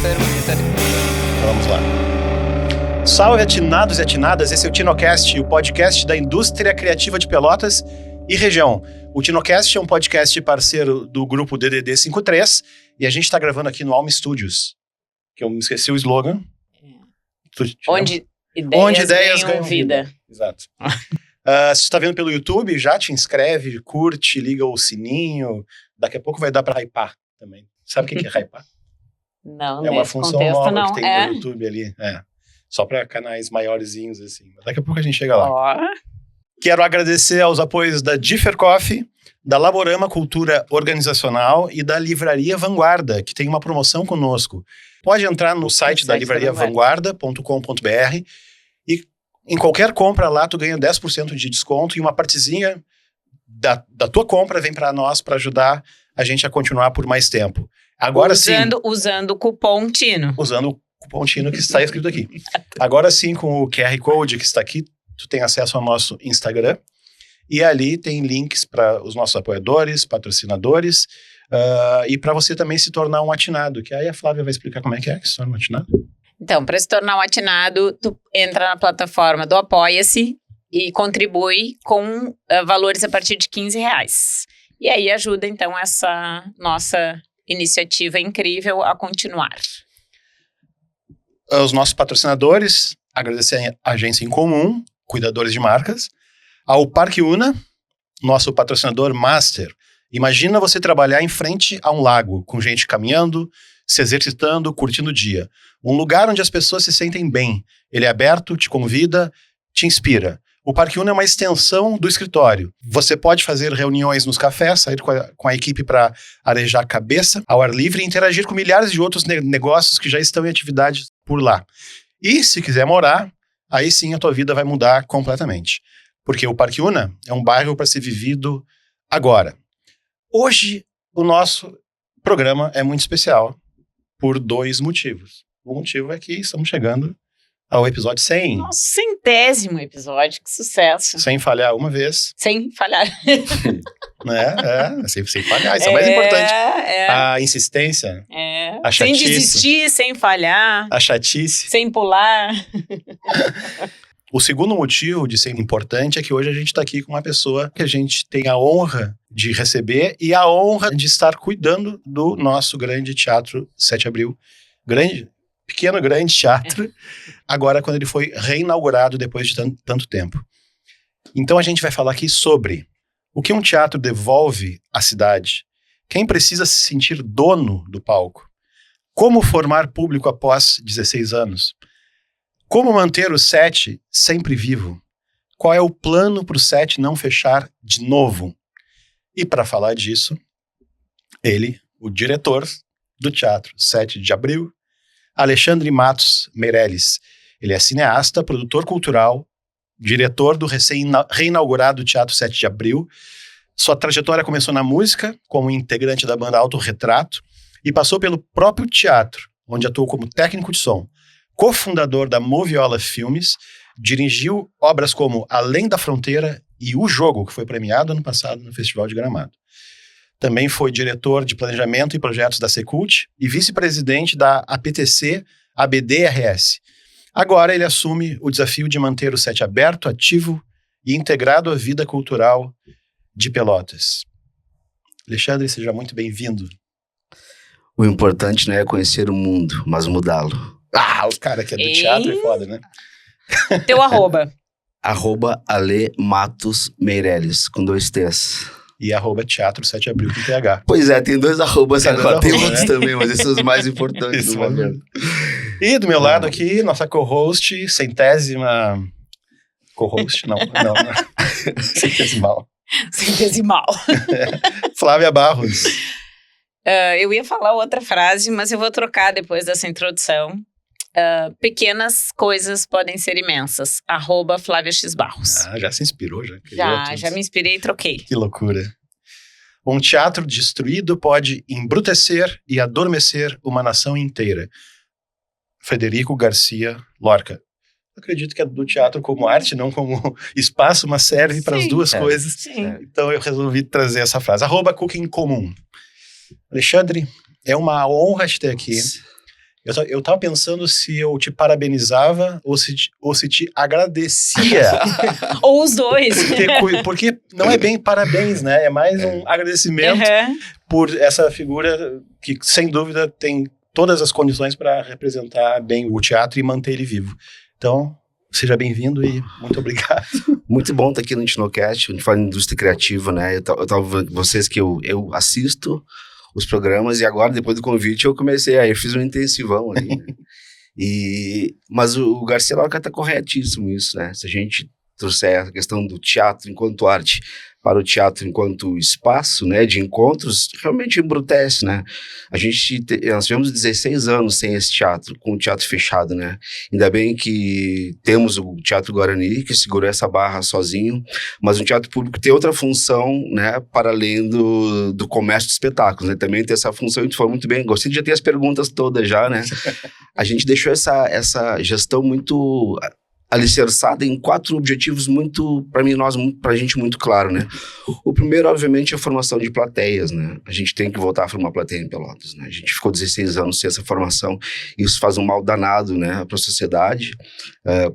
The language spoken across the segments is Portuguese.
pergunta. Vamos lá. Salve, atinados e atinadas. Esse é o TinoCast, o podcast da indústria criativa de Pelotas e região. O TinoCast é um podcast parceiro do grupo DDD 53 e a gente está gravando aqui no Alma Studios, que eu me esqueci o slogan. Onde ideias ganham vida. Exato. Se você está vendo pelo YouTube, já te inscreve, curte, liga o sininho. Daqui a pouco vai dar para hypar também. Sabe o que é hypar? Não, é uma função contexto, nova não. que tem no YouTube ali. Só para canais maiorzinhos, assim. Daqui a pouco a gente chega lá. Quero agradecer aos apoios da Differ Coffee, da Laborama Cultura Organizacional e da Livraria Vanguarda, que tem uma promoção conosco. Pode entrar no site da livrariavanguarda.com.br e em qualquer compra lá tu ganha 10% de desconto e uma partezinha da tua compra vem para nós para ajudar a gente a continuar por mais tempo. Agora usando o cupom TINO. Usando o cupom TINO que está escrito aqui. Agora sim, com o QR Code que está aqui, tu tem acesso ao nosso Instagram e ali tem links para os nossos apoiadores, patrocinadores e para você também se tornar um atinado, que aí a Flávia vai explicar como é que se torna um atinado. Então, para se tornar um atinado, tu entra na plataforma do Apoia-se e contribui com valores a partir de R$15. E aí ajuda, então, essa nossa iniciativa incrível a continuar. Os nossos patrocinadores, agradecer a Agência em Comum, cuidadores de marcas, ao Parque Una, nosso patrocinador master. Imagina você trabalhar em frente a um lago, com gente caminhando, se exercitando, curtindo o dia. Um lugar onde as pessoas se sentem bem. Ele é aberto, te convida, te inspira. O Parque Una é uma extensão do escritório. Você pode fazer reuniões nos cafés, sair com a equipe para arejar a cabeça ao ar livre e interagir com milhares de outros negócios que já estão em atividade por lá. E se quiser morar, aí sim a tua vida vai mudar completamente. Porque o Parque Una é um bairro para ser vivido agora. Hoje, o nosso programa é muito especial por 2 motivos. O motivo é que estamos chegando ao episódio 100. Nosso 100º episódio, que sucesso. Sem falhar uma vez. Sem falhar. Sem falhar, isso é mais importante. A insistência, a chatice. Sem desistir, sem falhar. A chatice. Sem pular. O segundo motivo de ser importante é que hoje a gente está aqui com uma pessoa que a gente tem a honra de receber e a honra de estar cuidando do nosso grande teatro 7 de Abril. Pequeno, grande teatro, agora quando ele foi reinaugurado depois de tanto tempo. Então a gente vai falar aqui sobre o que um teatro devolve à cidade, quem precisa se sentir dono do palco, como formar público após 16 anos, como manter o set sempre vivo, qual é o plano para o set não fechar de novo. E para falar disso, ele, o diretor do teatro 7 de Abril, Alexandre Matos Meirelles. Ele é cineasta, produtor cultural, diretor do reinaugurado Teatro 7 de Abril. Sua trajetória começou na música, como integrante da banda Autorretrato, e passou pelo próprio teatro, onde atuou como técnico de som. Cofundador da Moviola Filmes, dirigiu obras como Além da Fronteira e O Jogo, que foi premiado ano passado no Festival de Gramado. Também foi diretor de planejamento e projetos da Secult e vice-presidente da APTC ABDRS. Agora ele assume o desafio de manter o set aberto, ativo e integrado à vida cultural de Pelotas. Alexandre, seja muito bem-vindo. O importante não é conhecer o mundo, mas mudá-lo. O cara que é do teatro é foda, né? Teu arroba. @Ale Matos Meirelles, com 2 T's. E @teatro 7 de Abril com TH. Pois é, tem 2 arrobas agora, tem outros né? também, mas esses são os mais importantes Isso, do momento. E do meu lado aqui, nossa co-host, centésima... Co-host? Não. Centesimal. Flávia Barros. Eu ia falar outra frase, mas eu vou trocar depois dessa introdução. Pequenas coisas podem ser imensas. @Flávia X Barros. Já se inspirou, já. Já me inspirei e troquei. Que loucura. Um teatro destruído pode embrutecer e adormecer uma nação inteira. Frederico Garcia Lorca. Acredito que é do teatro como arte, não como espaço, mas serve para as duas coisas. Sim. Então eu resolvi trazer essa frase. @Cooking Comum. Alexandre, é uma honra te ter aqui. Eu tava pensando se eu te parabenizava ou se te agradecia. Ou os dois. Porque não é bem parabéns, né? É mais um agradecimento por essa figura que, sem dúvida, tem todas as condições para representar bem o teatro e manter ele vivo. Então, seja bem-vindo e muito obrigado. Muito bom estar aqui no Intinocast, a gente fala em indústria criativa, né? Eu tava vocês que eu assisto os programas e agora, depois do convite, eu fiz um intensivão ali, né? Mas o Garcia Lorca está corretíssimo isso, né? Se a gente trouxer a questão do teatro enquanto arte para o teatro enquanto espaço, né, de encontros, realmente embrutece, né? Nós tivemos 16 anos sem esse teatro, com o teatro fechado, né? Ainda bem que temos o Teatro Guarani, que segurou essa barra sozinho, mas o teatro público tem outra função, né, para além do comércio de espetáculos, né? Também tem essa função, e tu falou muito bem, gostei de já ter as perguntas todas já, né? A gente deixou essa gestão muito alicerçada em 4 objetivos muito, pra gente, muito claro, né? O primeiro, obviamente, é a formação de plateias, né? A gente tem que voltar a formar plateia em Pelotas, né? A gente ficou 16 anos sem essa formação, e isso faz um mal danado, né? Para a sociedade,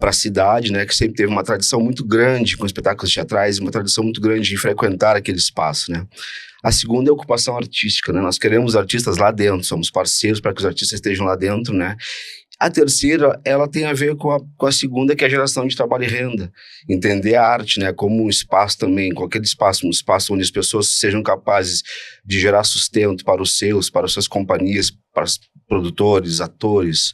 para a cidade, né? Que sempre teve uma tradição muito grande com espetáculos teatrais, uma tradição muito grande de frequentar aquele espaço, né? A segunda é a ocupação artística, né? Nós queremos artistas lá dentro, somos parceiros para que os artistas estejam lá dentro, né? A terceira, ela tem a ver com a segunda, que é a geração de trabalho e renda. Entender a arte, né, como um espaço também, com aquele espaço, um espaço onde as pessoas sejam capazes de gerar sustento para as suas companhias, para os produtores, atores,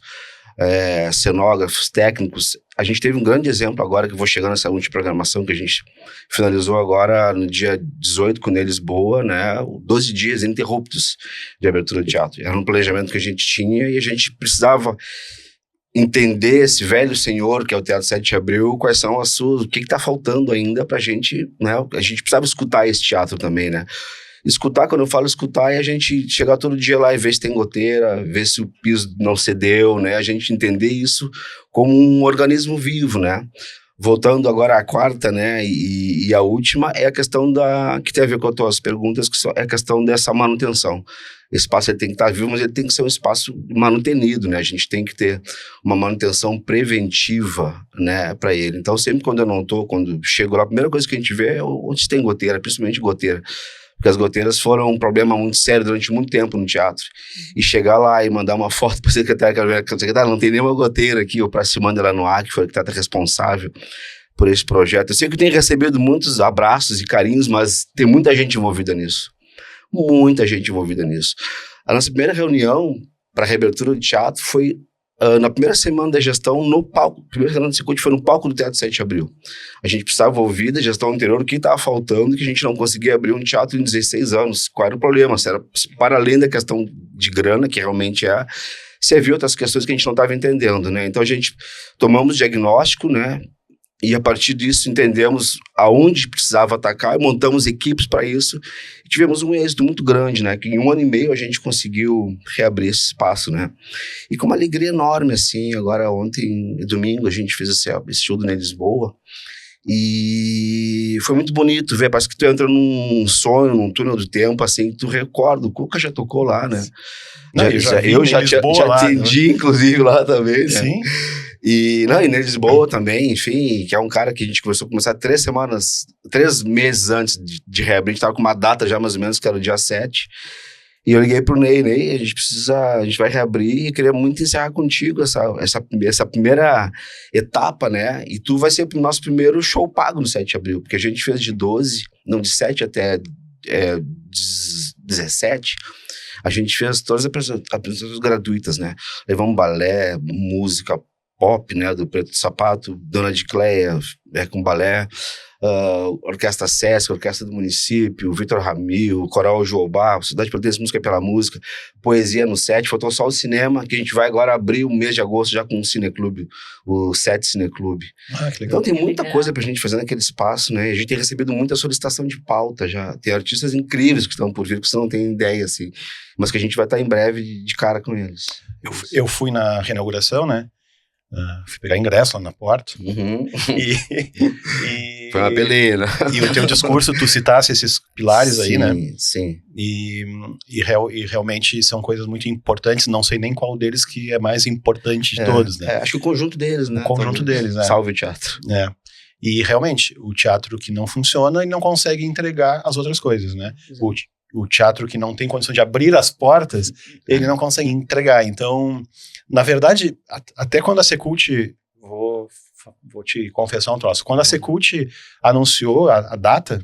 cenógrafos, técnicos. A gente teve um grande exemplo agora, que eu vou chegar nessa última programação que a gente finalizou agora no dia 18 com Ney Lisboa, né, 12 dias ininterruptos de abertura de teatro. Era um planejamento que a gente tinha e a gente precisava entender esse velho senhor que é o Teatro 7 de Abril, quais são o que está faltando ainda pra gente, né, a gente precisava escutar esse teatro também, né. Escutar, quando eu falo escutar, é a gente chegar todo dia lá e ver se tem goteira, ver se o piso não cedeu, né? A gente entender isso como um organismo vivo, né? Voltando agora à quarta, né? E a última é a questão que tem a ver com as tuas perguntas, que é a questão dessa manutenção. O espaço ele tem que estar vivo, mas ele tem que ser um espaço manutenido, né? A gente tem que ter uma manutenção preventiva, né, para ele. Então, sempre quando quando chego lá, a primeira coisa que a gente vê é onde tem goteira, principalmente goteira. Porque as goteiras foram um problema muito sério durante muito tempo no teatro. E chegar lá e mandar uma foto para o secretário, não tem nenhuma goteira aqui, ou para Simone Delanois, que foi a arquiteta responsável por esse projeto. Eu sei que eu tenho recebido muitos abraços e carinhos, mas tem muita gente envolvida nisso. Muita gente envolvida nisso. A nossa primeira reunião para a reabertura do teatro foi na primeira semana da gestão, no palco. A primeira semana do Secult foi no palco do Teatro 7 de Abril. A gente precisava ouvir da gestão anterior o que estava faltando, que a gente não conseguia abrir um teatro em 16 anos. Qual era o problema? Se era para além da questão de grana, que realmente é, se havia outras questões que a gente não estava entendendo, né? Então a gente tomamos diagnóstico, né? E a partir disso entendemos aonde precisava atacar e montamos equipes para isso. E tivemos um êxito muito grande, né? Que em 1 ano e meio a gente conseguiu reabrir esse espaço, né? E com uma alegria enorme, assim. Agora ontem, domingo, a gente fez esse show do Ney Lisboa. E foi muito bonito ver, parece que tu entra num sonho, num túnel do tempo, assim, tu recorda, o Cuca já tocou lá, né? Não, eu já atendi, inclusive, lá também, né? Sim. E Ney Lisboa também, enfim, que é um cara que a gente começou a começar 3 meses antes de reabrir, a gente tava com uma data já mais ou menos, que era o dia 7, e eu liguei pro Ney, a gente vai reabrir e queria muito encerrar contigo essa primeira etapa, né, e tu vai ser o nosso primeiro show pago no 7 de abril, porque a gente fez de 7 até 17, a gente fez todas as apresentações gratuitas, né, levamos balé, música, pop, né, do Preto de Sapato, Dona de Cleia, com balé, Orquestra Sesc, Orquestra do Município, Vitor Ramil, Coral Joobá, Cidade Pelotense Música pela Música, Poesia no 7, faltou só o cinema, que a gente vai agora abrir o mês de agosto já com o Cineclube, o 7 Cineclube. Que legal. Então tem muita coisa pra gente fazer naquele espaço, né, a gente tem recebido muita solicitação de pauta já, tem artistas incríveis que estão por vir, que você não tem ideia, assim, mas que a gente vai estar em breve de cara com eles. Eu fui na reinauguração, né? Fui pegar ingresso lá na porta. Uhum. Foi uma peleia, né? E o teu discurso, tu citasse esses pilares aí, né? Sim. E realmente são coisas muito importantes, não sei nem qual deles que é mais importante de todos, né? Acho que o conjunto deles, né? O conjunto deles, né? Salve o teatro. E realmente, o teatro que não funciona, ele não consegue entregar as outras coisas, né? O teatro que não tem condição de abrir as portas, ele não consegue entregar. Então, na verdade, até quando a Secult, vou te confessar um troço, quando a Secult anunciou a data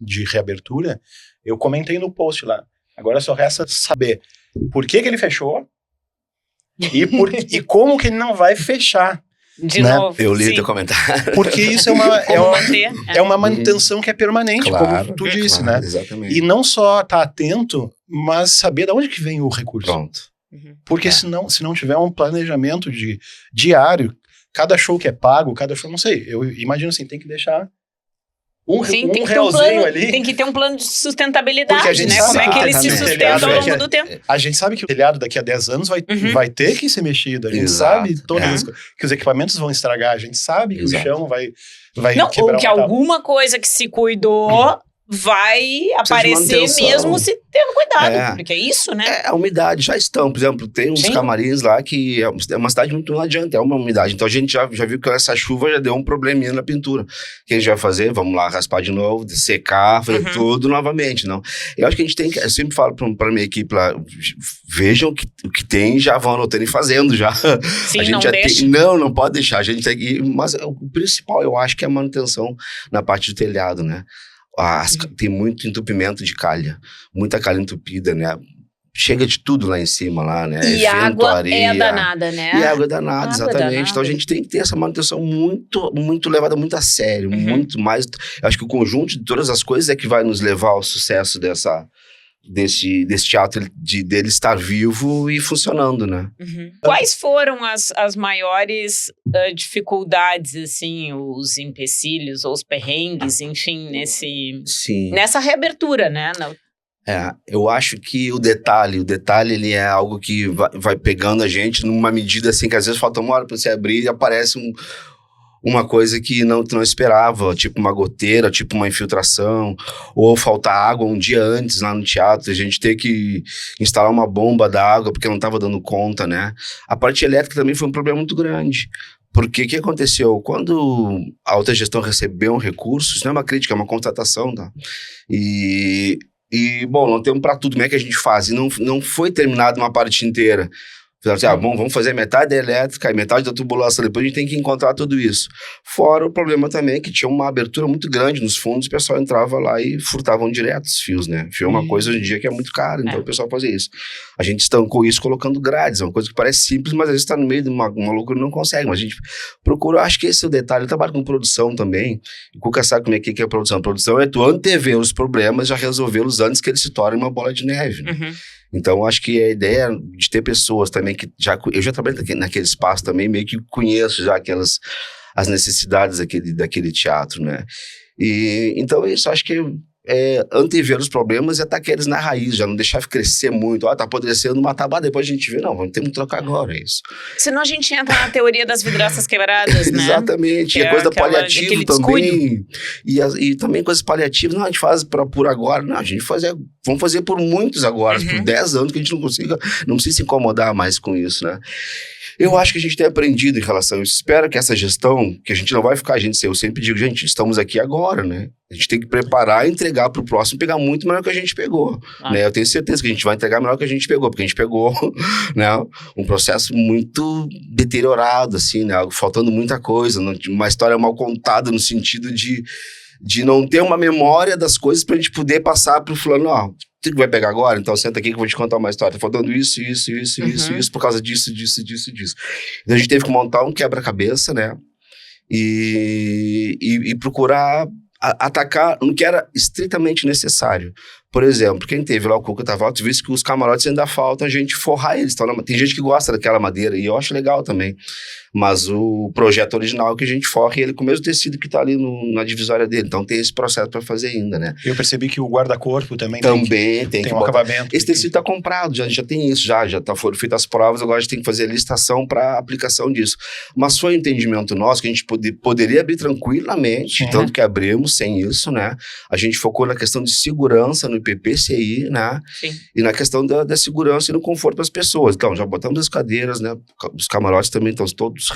de reabertura, eu comentei no post lá, agora só resta saber por que ele fechou e como que ele não vai fechar. De novo. Eu li teu comentário. Porque isso é uma manutenção que é permanente, como tu disse, né? Exatamente. E não só estar atento, mas saber de onde que vem o recurso. Pronto. Porque se não tiver um planejamento diário, cada show que é pago, cada show, não sei, eu imagino assim, tem que deixar um realzinho ali. Tem que ter um plano de sustentabilidade, né? Como é que ele se Exatamente. sustenta ao longo do tempo. A gente sabe que o telhado daqui a 10 anos vai ter que ser mexido. A gente sabe todas as coisas, que os equipamentos vão estragar. A gente sabe que o chão vai não, quebrar. ou que alguma coisa que se cuidou vai aparecer mesmo se tendo cuidado. Porque é isso, né? A umidade, já estão. Por exemplo, tem uns camarins lá que é uma cidade muito, não adianta, é uma umidade. Então a gente já viu que essa chuva já deu um probleminha na pintura. O que a gente vai fazer? Vamos lá, raspar de novo, secar, fazer tudo novamente, não. Eu acho que a gente tem que, eu sempre falo pra minha equipe lá, vejam o que tem, já vão anotando e fazendo já. Sim, a gente não já deixa. não pode deixar. A gente tem que, mas o principal, eu acho que é a manutenção na parte do telhado, né? Tem muito entupimento de calha, muita calha entupida, né? Chega de tudo lá em cima, lá, né? E água é danada, né? E água é danada, exatamente. Então a gente tem que ter essa manutenção muito levada muito a sério, muito mais. Eu acho que o conjunto de todas as coisas é que vai nos levar ao sucesso desse teatro, dele estar vivo e funcionando, né? Quais foram as maiores dificuldades, assim, os empecilhos ou os perrengues, enfim, nessa reabertura, né? Eu acho que o detalhe ele é algo que vai pegando a gente numa medida assim, que às vezes falta uma hora para você abrir e aparece uma coisa que não esperava, tipo uma goteira, tipo uma infiltração, ou faltar água um dia antes lá no teatro, a gente ter que instalar uma bomba d'água porque não estava dando conta, né? A parte elétrica também foi um problema muito grande. Porque o que aconteceu? Quando a alta gestão recebeu um recurso, isso não é uma crítica, é uma constatação, tá? Bom, não temos para tudo, como é que a gente faz? E não foi terminada uma parte inteira. Assim, bom, vamos fazer metade da elétrica e metade da tubulação, depois a gente tem que encontrar tudo isso. Fora o problema também que tinha uma abertura muito grande nos fundos, o pessoal entrava lá e furtavam direto os fios, né? Fio é uma coisa hoje em dia que é muito cara, então o pessoal fazia isso. A gente estancou isso colocando grades, é uma coisa que parece simples, mas às vezes está no meio de uma loucura e não consegue, mas a gente procura, acho que esse é o detalhe. Eu trabalho com produção também, o Cuca sabe como é que é a produção. A produção é tu antever os problemas, já resolvê-los antes que eles se tornem uma bola de neve, né? Então, acho que a ideia de ter pessoas também que eu já trabalhei naquele espaço também, meio que conheço já as necessidades daquele teatro, né? E, então, isso, acho que antever os problemas e atacar eles na raiz, já não deixar crescer muito. Tá apodrecendo, matar, depois a gente vê, não, vamos ter que trocar agora, é isso. Senão a gente entra na teoria das vidraças quebradas, né? Exatamente, e a coisa paliativa também, e também coisas paliativas, não, a gente faz por agora, não, a gente vamos fazer por muitos agora, por 10 anos que a gente não precisa se incomodar mais com isso, né? Eu acho que a gente tem aprendido em relação a isso. Espero que essa gestão, que a gente não vai ficar, eu sempre digo, gente, estamos aqui agora, né? A gente tem que preparar e entregar para o próximo, pegar muito melhor que a gente pegou, né? Eu tenho certeza que a gente vai entregar melhor que a gente pegou, porque a gente pegou, né, um processo muito deteriorado, assim, né? Faltando muita coisa, uma história mal contada no sentido de não ter uma memória das coisas para a gente poder passar para o fulano, tu que vai pegar agora? Então senta aqui que eu vou te contar uma história. Tá faltando isso, por causa disso. Então a gente teve que montar um quebra-cabeça, né? E procurar atacar no que era estritamente necessário. Por exemplo, quem teve lá o Cuca Tavares, tu viu que os camarotes ainda faltam a gente forrar eles. Tem gente que gosta daquela madeira e eu acho legal também. Mas o projeto original é que a gente forre ele com o mesmo tecido que tá ali na divisória dele. Então tem esse processo para fazer ainda, né? Eu percebi que o guarda-corpo também tem um acabamento. Esse tecido tá comprado, já tem isso, já foram feitas as provas, agora a gente tem que fazer a licitação para aplicação disso. Mas foi um entendimento nosso que a gente poderia abrir tranquilamente, tanto que abrimos sem isso, né? A gente focou na questão de segurança no IPPCI, né? Sim. E na questão da segurança e no conforto das pessoas. Então, já botamos as cadeiras, né? Os camarotes também estão todos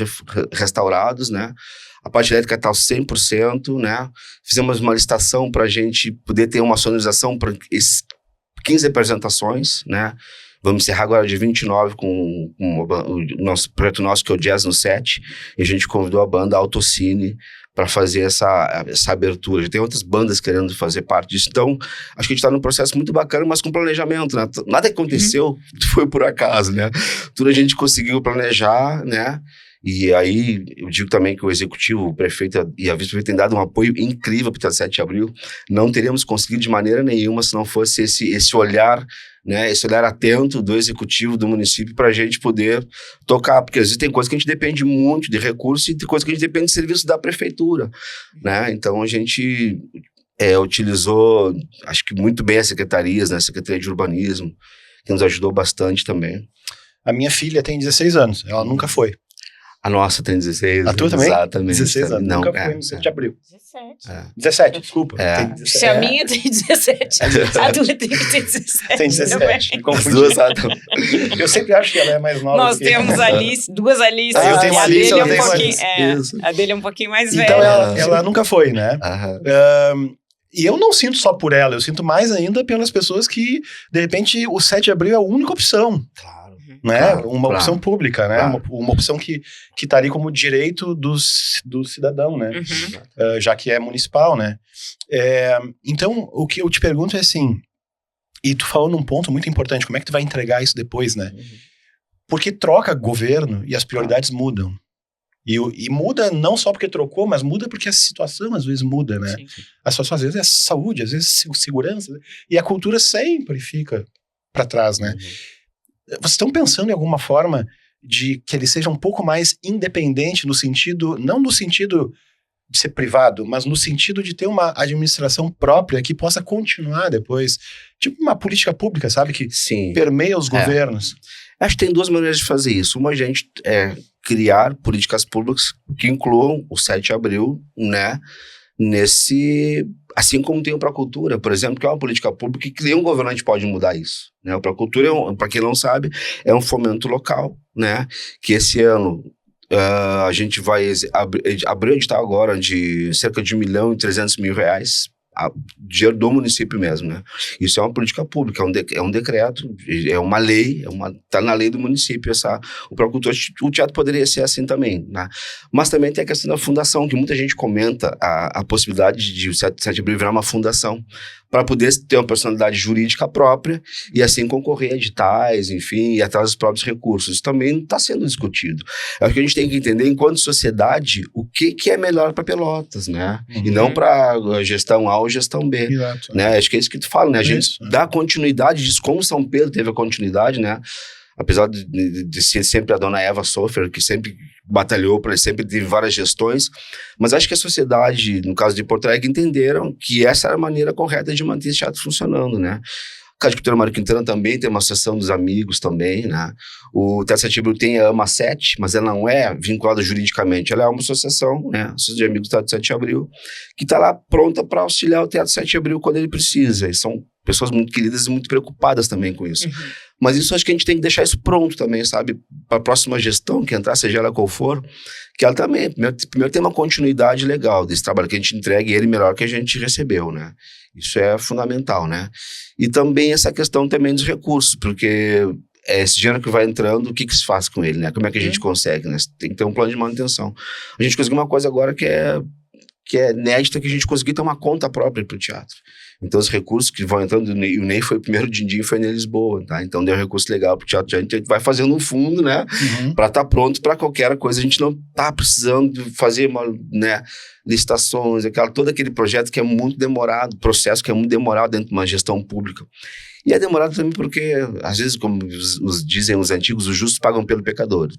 restaurados, né? A parte elétrica está 100%, né? Fizemos uma licitação para a gente poder ter uma sonorização para 15 apresentações, né? Vamos encerrar agora dia 29 com o nosso projeto nosso, que é o Jazz no Set, e a gente convidou a banda Autocine para fazer essa abertura. Já tem outras bandas querendo fazer parte disso. Então, acho que a gente está num processo muito bacana, mas com planejamento, né? Nada que aconteceu foi por acaso, né? Tudo a gente conseguiu planejar, né? E aí, eu digo também que o executivo, o prefeito e a vice-prefeita têm dado um apoio incrível para o 7 de abril. Não teríamos conseguido de maneira nenhuma se não fosse esse olhar, né, esse olhar atento do executivo do município para a gente poder tocar, porque às vezes tem coisas que a gente depende muito de recursos e tem coisas que a gente depende de serviço da prefeitura, né? Então a gente utilizou, acho que muito bem as secretarias, né, a Secretaria de Urbanismo, que nos ajudou bastante também. A minha filha tem 16 anos, ela nunca foi. A nossa tem 16. A tua também? Exatamente. 16 anos, não, nunca foi no 7 de abril. 17. 17, desculpa. É. Tem 17. Se a minha tem 17, a tua tem que ter 17. Tem 17, me As confundi. duas, Eu sempre acho que ela é mais nova. Nós que temos duas Alice. Eu tenho uma a Alice, dele ela tem uma Alice. Isso. A dele é um pouquinho mais velha. Então ela nunca foi, né? Aham. E eu não sinto só por ela, eu sinto mais ainda pelas pessoas que, de repente, o 7 de abril é a única opção. Claro. Né? Claro, uma opção pública, né? Claro. Uma opção que tá ali como direito do cidadão, né? Já que é municipal, né? Então, o que eu te pergunto é assim, e tu falou num ponto muito importante, como é que tu vai entregar isso depois, né? Porque troca governo e as prioridades mudam. E muda não só porque trocou, mas muda porque a situação às vezes muda, né? Sim. A situação às vezes é saúde, às vezes segurança, e a cultura sempre fica para trás, né? Vocês estão pensando em alguma forma de que ele seja um pouco mais independente no sentido, não no sentido de ser privado, mas no sentido de ter uma administração própria que possa continuar depois, tipo uma política pública, sabe? Que Sim. permeia os governos. Acho que tem duas maneiras de fazer isso. Uma, a gente criar políticas públicas que incluam o 7 de abril, né? Assim como tem o Pra Cultura, por exemplo, que é uma política pública que nenhum governante pode mudar isso, né? O Pra Cultura, para quem não sabe, é um fomento local, né? Que esse ano a gente vai abrir o edital agora de cerca de R$1.300.000, dinheiro do município mesmo, né? Isso é uma política pública, é um decreto, é uma lei, tá na lei do município o Pra Cultura. O teatro poderia ser assim também, né? Mas também tem a questão da fundação, que muita gente comenta a possibilidade de o 7 de abril virar uma fundação, para poder ter uma personalidade jurídica própria e assim concorrer a editais, enfim, e atrás dos próprios recursos. Isso também está sendo discutido. É o que a gente tem que entender, enquanto sociedade, o que é melhor para Pelotas, né? E não para gestão A ou gestão B. Exato. Né? Acho que é isso que tu fala, né? A gente Isso, dá continuidade disso, como São Pedro teve a continuidade, né? Apesar de ser sempre a dona Eva Sofer, que sempre batalhou, sempre teve várias gestões, mas acho que a sociedade, no caso de Porto Alegre, entenderam que essa era a maneira correta de manter esse teatro funcionando, né? O Casa de Cultura Mário Quintana também tem uma associação dos amigos também, né? O Teatro 7 de Abril tem a AMA 7, mas ela não é vinculada juridicamente, ela é uma associação, né? Associação de Amigos do Teatro 7 de Abril, que está lá pronta para auxiliar o Teatro 7 de Abril quando ele precisa, e são pessoas muito queridas e muito preocupadas também com isso. Mas isso acho que a gente tem que deixar isso pronto também, sabe? Para a próxima gestão que entrar, seja ela qual for, que ela também, primeiro tem uma continuidade legal desse trabalho, que a gente entregue ele melhor que a gente recebeu, né? Isso é fundamental, né? E também essa questão também dos recursos, porque esse dinheiro que vai entrando, o que se faz com ele, né? Como é que a gente consegue, né? Tem que ter um plano de manutenção. A gente conseguiu uma coisa agora que é inédita, que a gente conseguiu ter uma conta própria para o teatro. Então, os recursos que vão entrando, e o Ney foi o primeiro din-din, foi em Lisboa, tá? Então, deu um recurso legal pro teatro. A gente vai fazendo um fundo, né? Para estar pronto para qualquer coisa. A gente não tá precisando de fazer licitações, todo aquele projeto que é muito demorado, processo que é muito demorado dentro de uma gestão pública. E é demorado também porque, às vezes, como dizem os antigos, os justos pagam pelos pecadores.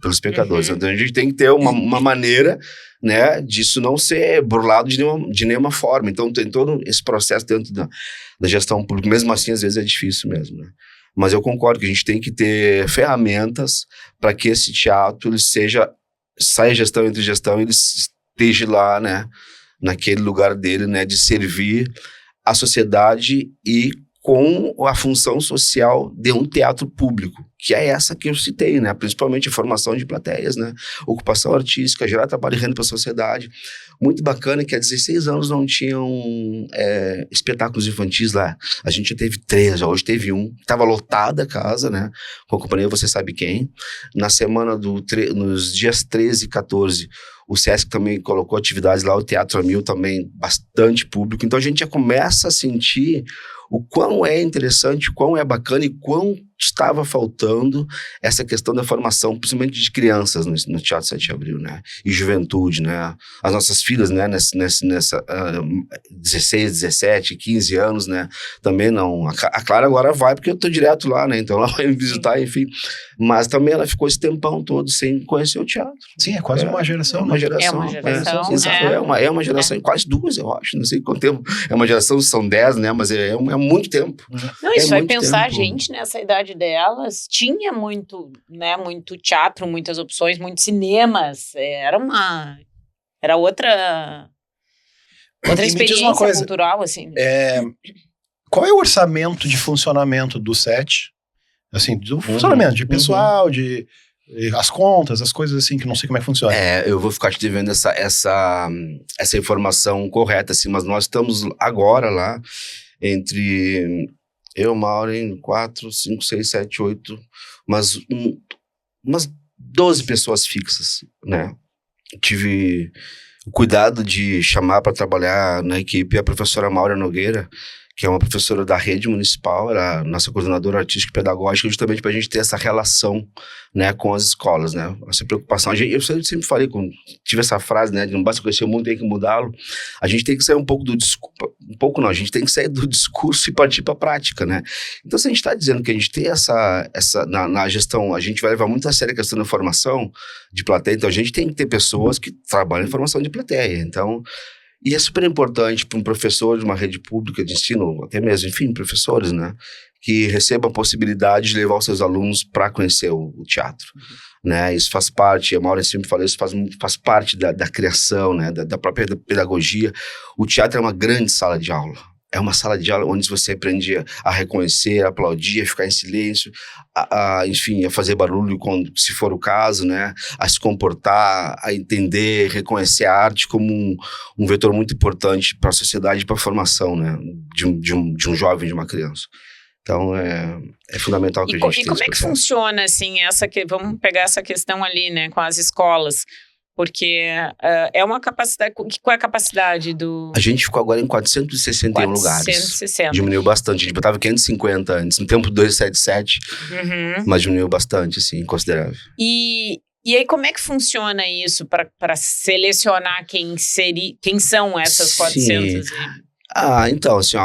Então, a gente tem que ter uma maneira, né, disso não ser burlado de nenhuma forma. Então, tem todo esse processo dentro da gestão pública. Mesmo assim, às vezes, é difícil mesmo, né? Mas eu concordo que a gente tem que ter ferramentas para que esse teatro ele saia gestão entre gestão, ele esteja lá, né, naquele lugar dele, né, de servir a sociedade e com a função social de um teatro público, que é essa que eu citei, né? Principalmente a formação de plateias, né? Ocupação artística, gerar trabalho e renda para a sociedade. Muito bacana que há 16 anos não tinham espetáculos infantis lá. A gente já teve 3, hoje teve um. Estava lotada a casa, né? Com a companhia Você Sabe Quem. Na semana nos dias 13 e 14, o Sesc também colocou atividades lá, o Teatro Amil também, bastante público. Então a gente já começa a sentir o quão é interessante, o quão é bacana e quão estava faltando essa questão da formação, principalmente de crianças no Teatro 7 de Abril, né? E juventude, né? As nossas filhas, né? Nessa 16, 17, 15 anos, né? Também não... A Clara agora vai porque eu tô direto lá, né? Então ela vai me visitar, enfim. Mas também ela ficou esse tempão todo sem conhecer o teatro. Sim, é quase uma geração. É uma geração. É uma geração, quase 2, eu acho. Não sei quanto tempo. É uma geração, são 10, né? Mas é muito tempo. Não, isso vai pensar, a gente, nessa idade delas, tinha muito, né? Muito teatro, muitas opções, muitos cinemas. Era outra experiência cultural, assim. Qual é o orçamento de funcionamento do SET? Assim, do funcionamento de pessoal, de as contas, as coisas assim, que não sei como é que funciona. Eu vou ficar te devendo essa informação correta, assim, mas nós estamos agora lá entre eu, Mauro, em 4, 5, 6, 7, 8, umas 12 pessoas fixas, né? Tive o cuidado de chamar para trabalhar na equipe a professora Maura Nogueira, que é uma professora da rede municipal, era a nossa coordenadora artística e pedagógica, justamente para a gente ter essa relação, né, com as escolas, né, essa preocupação. Eu sempre falei, tive essa frase, né, de não basta conhecer o mundo, tem que mudá-lo. A gente tem que sair um pouco do discurso, a gente tem que sair do discurso e partir para a prática, né. Então, se a gente está dizendo que a gente tem na gestão, a gente vai levar muito a sério a questão da formação de plateia, então a gente tem que ter pessoas que trabalham em formação de plateia, então... E é super importante para um professor de uma rede pública de ensino, até mesmo, enfim, professores, né? Que recebam a possibilidade de levar os seus alunos para conhecer o teatro, né? Isso faz parte, a Maura sempre falou, isso faz parte da criação, né? Da própria pedagogia. O teatro é uma grande sala de aula. É uma sala de aula onde você aprende a reconhecer, a aplaudir, a ficar em silêncio, enfim, a fazer barulho se for o caso, né? A se comportar, a entender, reconhecer a arte como um vetor muito importante para a sociedade e para a formação, né? De um jovem, de uma criança. Então, é fundamental que a gente tenha. E como é que funciona, assim, vamos pegar essa questão ali, né, com as escolas? Porque é uma capacidade... Qual é a capacidade do... A gente ficou agora em 461 lugares. 460. Diminuiu bastante. A gente botava 550 antes, no tempo 277. Mas diminuiu bastante, assim, considerável. E aí, como é que funciona isso para selecionar quem são essas 400? Então, assim,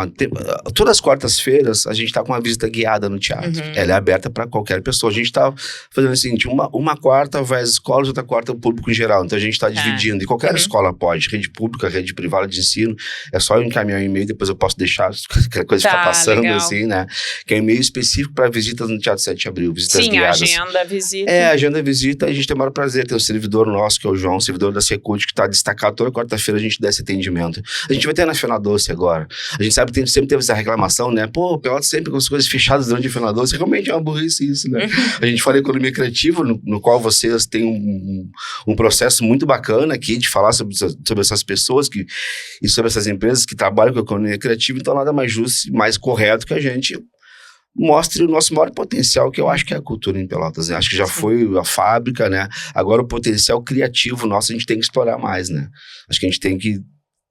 todas as quartas-feiras a gente tá com uma visita guiada no teatro. Ela é aberta para qualquer pessoa. A gente tá fazendo o seguinte, uma quarta vai às escolas, outra quarta ao público em geral. Então a gente tá dividindo. E qualquer escola pode, rede pública, rede privada de ensino. É só eu encaminhar um e-mail, depois eu posso deixar aquela coisa ficar passando, legal. Assim, né? Que é um e-mail específico para visitas no Teatro 7 de Abril, visitas guiadas. Sim, agenda, visita. Agenda, visita. A gente tem o maior prazer ter um servidor nosso, que é o João, servidor da Secult, que tá destacado toda quarta-feira a gente dá esse atendimento. A gente vai ter na Fena Doce agora. A gente sabe que sempre teve essa reclamação, né? Pô, o Pelotas sempre com as coisas fechadas durante a Fena Doce. Realmente é uma burrice isso, né? A gente fala em economia criativa, no qual vocês têm um processo muito bacana aqui de falar sobre essas pessoas e sobre essas empresas que trabalham com a economia criativa. Então, nada mais justo e mais correto que a gente mostre o nosso maior potencial, que eu acho que é a cultura em Pelotas, né? Acho que já foi a fábrica, né? Agora o potencial criativo nosso a gente tem que explorar mais, né? Acho que a gente tem que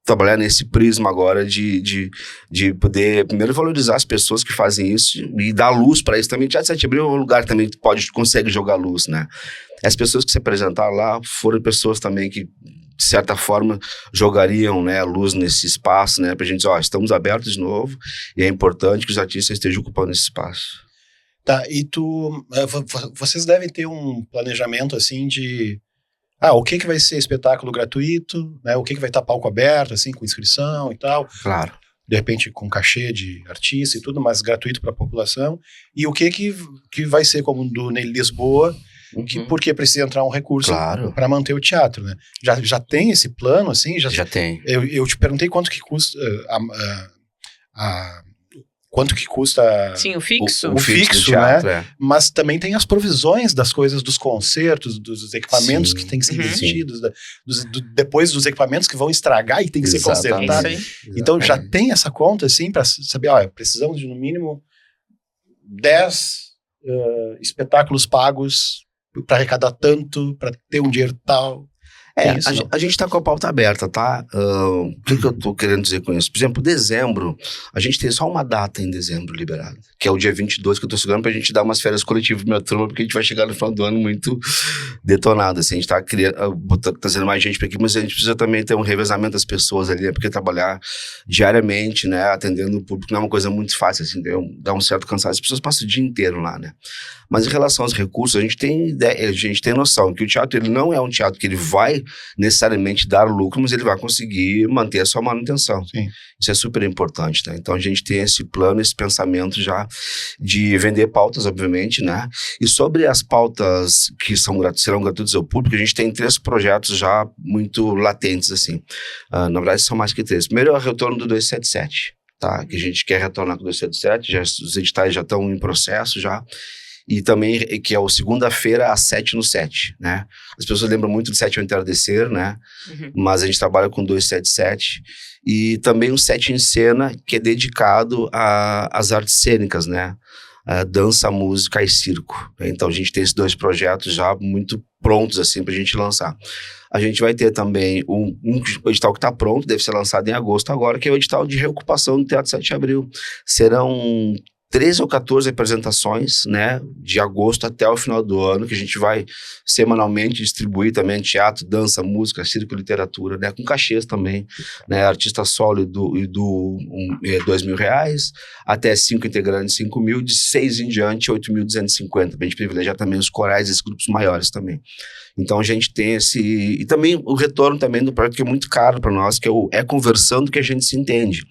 trabalhar nesse prisma agora de poder, primeiro, valorizar as pessoas que fazem isso e dar luz para isso também. Teatro 7 de Abril é um lugar que também consegue jogar luz, né? As pessoas que se apresentaram lá foram pessoas também que, de certa forma, jogariam, né, luz nesse espaço, né? Pra gente dizer, estamos abertos de novo e é importante que os artistas estejam ocupando esse espaço. Tá, e vocês devem ter um planejamento, assim, de... o que vai ser espetáculo gratuito, né? O que vai estar palco aberto, assim, com inscrição e tal. Claro. De repente com cachê de artista e tudo, mas gratuito para a população. E o que vai ser como do Ney Lisboa, porque precisa entrar um recurso para manter o teatro, né? Já tem esse plano, assim? Já tem. Eu te perguntei quanto que custa quanto que custa... Sim, o fixo. O fixo, teatro, né? Mas também tem as provisões das coisas, dos concertos, dos equipamentos que tem que ser investidos, depois dos equipamentos que vão estragar e tem que ser consertados. Então já tem essa conta, assim, para saber, precisamos de no mínimo 10 espetáculos pagos para arrecadar tanto, para ter um dinheiro tal. A gente tá com a pauta aberta, tá? O que eu tô querendo dizer com isso? Por exemplo, dezembro, a gente tem só uma data em dezembro liberada, que é o dia 22, que eu tô segurando pra gente dar umas férias coletivas pra minha turma, porque a gente vai chegar no final do ano muito detonado, assim, a gente tá trazendo mais gente pra aqui, mas a gente precisa também ter um revezamento das pessoas ali, né? Porque trabalhar diariamente, né, atendendo o público não é uma coisa muito fácil, assim, dá um certo cansaço, as pessoas passam o dia inteiro lá, né? Mas em relação aos recursos, a gente tem noção que o teatro, ele não é um teatro que ele vai necessariamente dar lucro, mas ele vai conseguir manter a sua manutenção. Sim. Isso é super importante, né? Então a gente tem esse plano, esse pensamento já de vender pautas, obviamente, né? E sobre as pautas que serão gratuitas ao público, a gente tem 3 projetos já muito latentes, assim. Na verdade, são mais que 3. Primeiro é o retorno do 277, tá? Que a gente quer retornar com o 277, os editais já estão em processo já. E também, que é o segunda-feira, às 7 no 7, né? As pessoas lembram muito do 7 ao entardecer, né? Mas a gente trabalha com 277. E também um 7 em cena, que é dedicado às artes cênicas, né? Dança, música e circo. Então, a gente tem esses 2 projetos já muito prontos, assim, pra gente lançar. A gente vai ter também um edital que está pronto, deve ser lançado em agosto agora, que é o edital de reocupação do Teatro 7 de Abril. Serão 13 ou 14 apresentações, né, de agosto até o final do ano, que a gente vai semanalmente distribuir também teatro, dança, música, circo, literatura, né, com cachês também, né, artista solo R$2.000, até 5 integrantes, 5.000, de 6 em diante, 8.250, pra gente privilegiar também os corais e os grupos maiores também. Então a gente tem e também o retorno também do projeto que é muito caro para nós, que é Conversando que a gente se entende.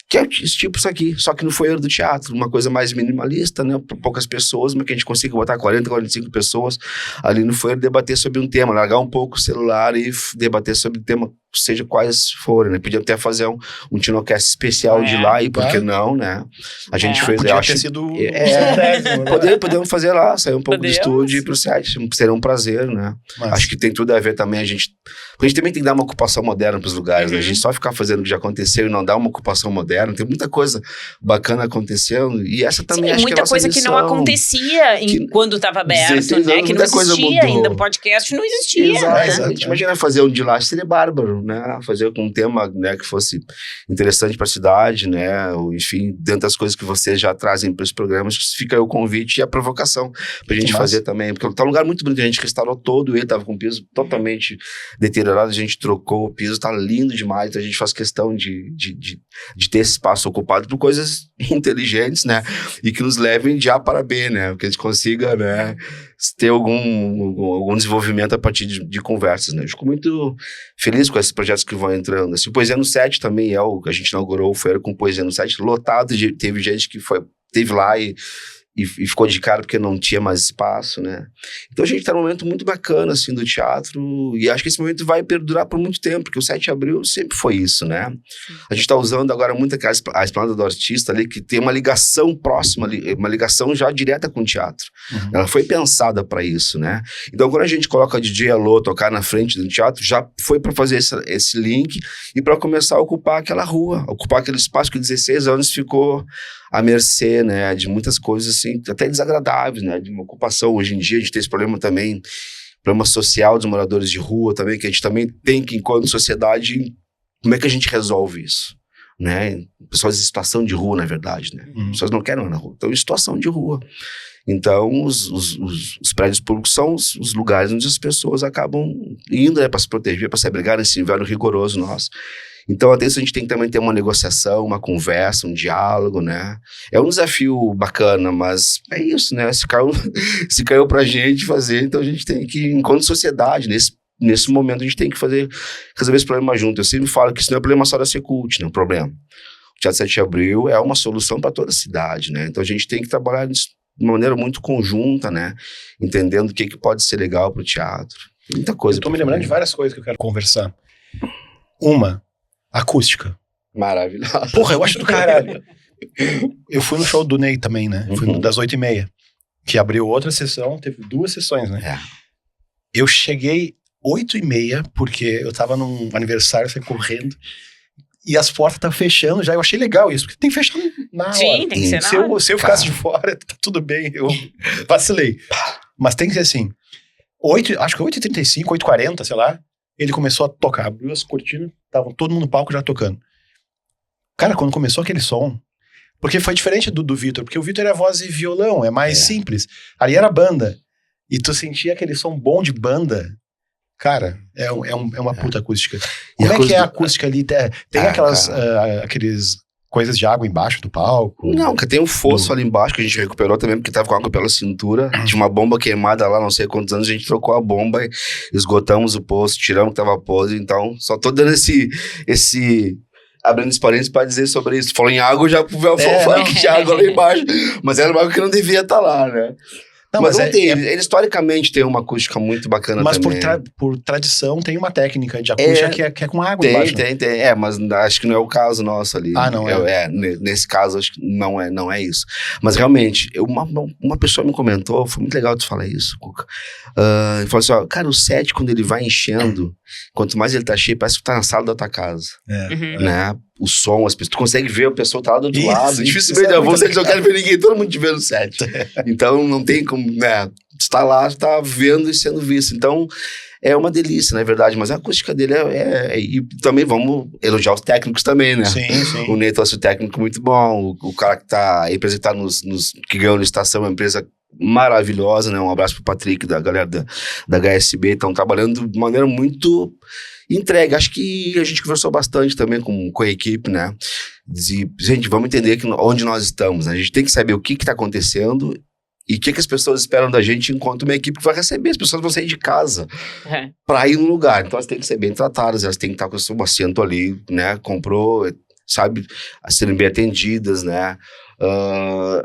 Que é tipo isso aqui, só que no foyer do teatro, uma coisa mais minimalista, né, para poucas pessoas, mas que a gente consiga botar 40, 45 pessoas ali no foyer, debater sobre um tema, largar um pouco o celular e debater sobre o tema, seja quais forem, né, podia até fazer um Tinocast especial de lá, e por que não, né, a gente fez, podia ter sido podemos fazer lá, sair um pouco do estúdio e ir pro site, seria um prazer, né, acho que tem tudo a ver também, a gente também tem que dar uma ocupação moderna pros lugares, né, a gente só ficar fazendo o que já aconteceu e não dar uma ocupação moderna, tem muita coisa bacana acontecendo, e essa também acho que é a nossa muita coisa que não acontecia quando estava aberto, né, que não existia ainda, o podcast não existia. Exatamente. Imagina fazer um de lá, seria bárbaro, né, fazer com um tema, né, que fosse interessante para a cidade, né, ou, enfim, dentro das coisas que vocês já trazem para os programas, fica aí o convite e a provocação pra gente fazer também, porque tá um lugar muito bonito, a gente restaurou todo ele, tava com o piso totalmente deteriorado, a gente trocou o piso, tá lindo demais, então a gente faz questão de ter esse espaço ocupado por coisas inteligentes, né, e que nos levem de A para B, né, que a gente consiga, né, ter algum desenvolvimento a partir de conversas, né. Eu fico muito feliz com esses projetos que vão entrando. Assim, o Poesia no 7 também é o que a gente inaugurou, foi com Poesia no 7, lotado, teve gente que teve lá e ficou de cara porque não tinha mais espaço, né? Então a gente tá num momento muito bacana, assim, do teatro, e acho que esse momento vai perdurar por muito tempo, porque o 7 de Abril sempre foi isso, né? A gente tá usando agora muito a Esplanada do Artista ali, que tem uma ligação próxima ali, uma ligação já direta com o teatro. Ela foi pensada para isso, né? Então quando a gente coloca a DJ Alô tocar na frente do teatro, já foi para fazer esse link e para começar a ocupar aquela rua, ocupar aquele espaço que 16 anos ficou à mercê, né, de muitas coisas, assim, até desagradáveis, né, de uma ocupação. Hoje em dia a gente tem esse problema também, problema social dos moradores de rua também, que a gente também tem que, enquanto sociedade, como é que a gente resolve isso? Né? Pessoas em situação de rua, na verdade, né? Pessoas não querem ir na rua, estão em situação de rua. Então, os prédios públicos são os lugares onde as pessoas acabam indo, né, para se proteger, para se abrigar nesse inverno rigoroso nosso. Então, até isso a gente tem que também ter uma negociação, uma conversa, um diálogo, né? É um desafio bacana, mas é isso, né? Se caiu pra gente fazer, então a gente tem que, enquanto sociedade, nesse momento, a gente tem que resolver esse problema junto. Eu sempre falo que isso não é um problema só da Secult, não é um problema. O Teatro 7 de Abril é uma solução para toda a cidade, né? Então a gente tem que trabalhar nisso de uma maneira muito conjunta, né? Entendendo o que pode ser legal pro teatro. Muita coisa. Eu tô me lembrando de várias coisas que eu quero conversar. Uma, acústica. Maravilhosa. Porra, eu acho do caralho. Eu fui no show do Ney também, né? Fui das 8h30. Que abriu outra sessão, teve 2 sessões, né? É. Eu cheguei 8h30, porque eu tava num aniversário, saí correndo. E as portas estavam fechando já. Eu achei legal isso, porque tem que fechar na hora. Sim, tem que ser na hora. Se eu ficasse de fora, tá tudo bem. Eu vacilei. Mas tem que ser assim. Acho que 8h35, 8h40, sei lá. Ele começou a tocar. Abriu as cortinas, tava todo mundo no palco já tocando. Cara, quando começou aquele som... Porque foi diferente do Vitor. Porque o Vitor era voz e violão, é mais simples. Ali era banda. E tu sentia aquele som bom de banda... Cara, é uma puta acústica. Como é que é a acústica ali? Tem aqueles coisas de água embaixo do palco? Não, que tem um fosso ali embaixo que a gente recuperou também, porque tava com água pela cintura. Tinha uma bomba queimada lá, não sei quantos anos, a gente trocou a bomba, esgotamos o poço, tiramos o que tava podre. Então, só tô dando esse abrindo os parênteses pra dizer sobre isso. Falou em água, já falei que tinha água lá embaixo. Mas era uma água que não devia estar lá, né? Não, mas ele historicamente tem uma acústica muito bacana também. Mas por tradição tem uma técnica de acústica que é com água embaixo. Tem. Mas acho que não é o caso nosso ali. Ah, não é? Nesse caso, acho que não é isso. Mas realmente, uma pessoa me comentou, foi muito legal tu falar isso, Cuca. Ele falou assim, ó, cara, o set, quando ele vai enchendo, quanto mais ele tá cheio, parece que tá na sala da tua casa. Né? O som, as pessoas, tu consegue ver, a pessoa tá lá do outro lado. Dificilmente vocês não querem ver ninguém, todo mundo te vê no set. Então não tem como, né? Tu tá lá, tu tá vendo e sendo visto. Então é uma delícia, na verdade, mas a acústica dele e também vamos elogiar os técnicos também, né? Sim. O Ney trouxe um técnico muito bom, o cara que tá representando que ganhou a licitação, é uma empresa maravilhosa, né? Um abraço pro Patrick, da galera da HSB, estão trabalhando de maneira muito entregue. Acho que a gente conversou bastante também com a equipe, né? Gente, vamos entender onde nós estamos, né? A gente tem que saber o que tá acontecendo e o que as pessoas esperam da gente enquanto uma equipe que vai receber. As pessoas vão sair de casa para ir no lugar. Então elas têm que ser bem tratadas, elas têm que estar com o seu assento ali, né? Comprou, sabe? A serem bem atendidas, né?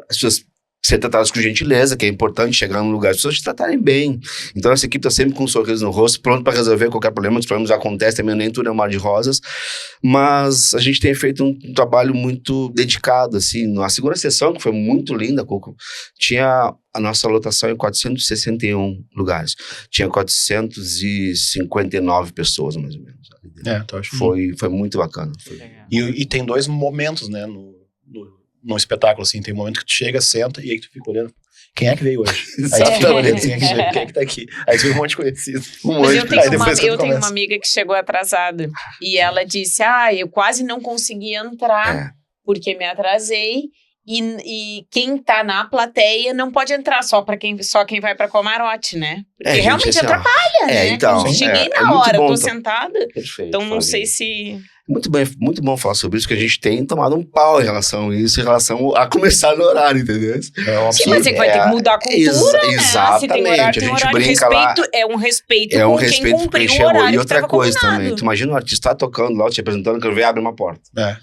As pessoas ser tratadas com gentileza, que é importante chegar num lugar, as pessoas te tratarem bem. Então essa equipe tá sempre com um sorriso no rosto, pronto para resolver qualquer problema. Os problemas acontecem também, nem tudo é um mar de rosas, mas a gente tem feito um trabalho muito dedicado, assim. Na segunda sessão, que foi muito linda, Coco, tinha a nossa lotação em 461 lugares. Tinha 459 pessoas, mais ou menos. Tô achando. Foi muito bacana. E tem 2 momentos, né, no espetáculo, assim, tem um momento que tu chega, senta, e aí tu fica olhando, quem é que veio hoje? Aí tu fica olhando, quem é que tá aqui? Aí tu vê um monte de conhecido. Eu tenho uma amiga que chegou atrasada, e ela disse, eu quase não consegui entrar, porque me atrasei, e quem tá na plateia não pode entrar, só quem vai pra camarote, né? Porque realmente assim, atrapalha, né? Então, cheguei na hora, bom, tô sentada, perfeito, então não sei se... Muito bom falar sobre isso, que a gente tem tomado um pau em relação a isso, em relação a começar no horário, entendeu? Sim, mas você vai ter que mudar a cultura, né? Exatamente, se tem horário, a gente horário. brinca respeito, lá. É um respeito com quem cumpriu chegou. o horário. E outra coisa combinado. também, tu imagina o artista tá tocando lá, te apresentando, que eu abre uma porta.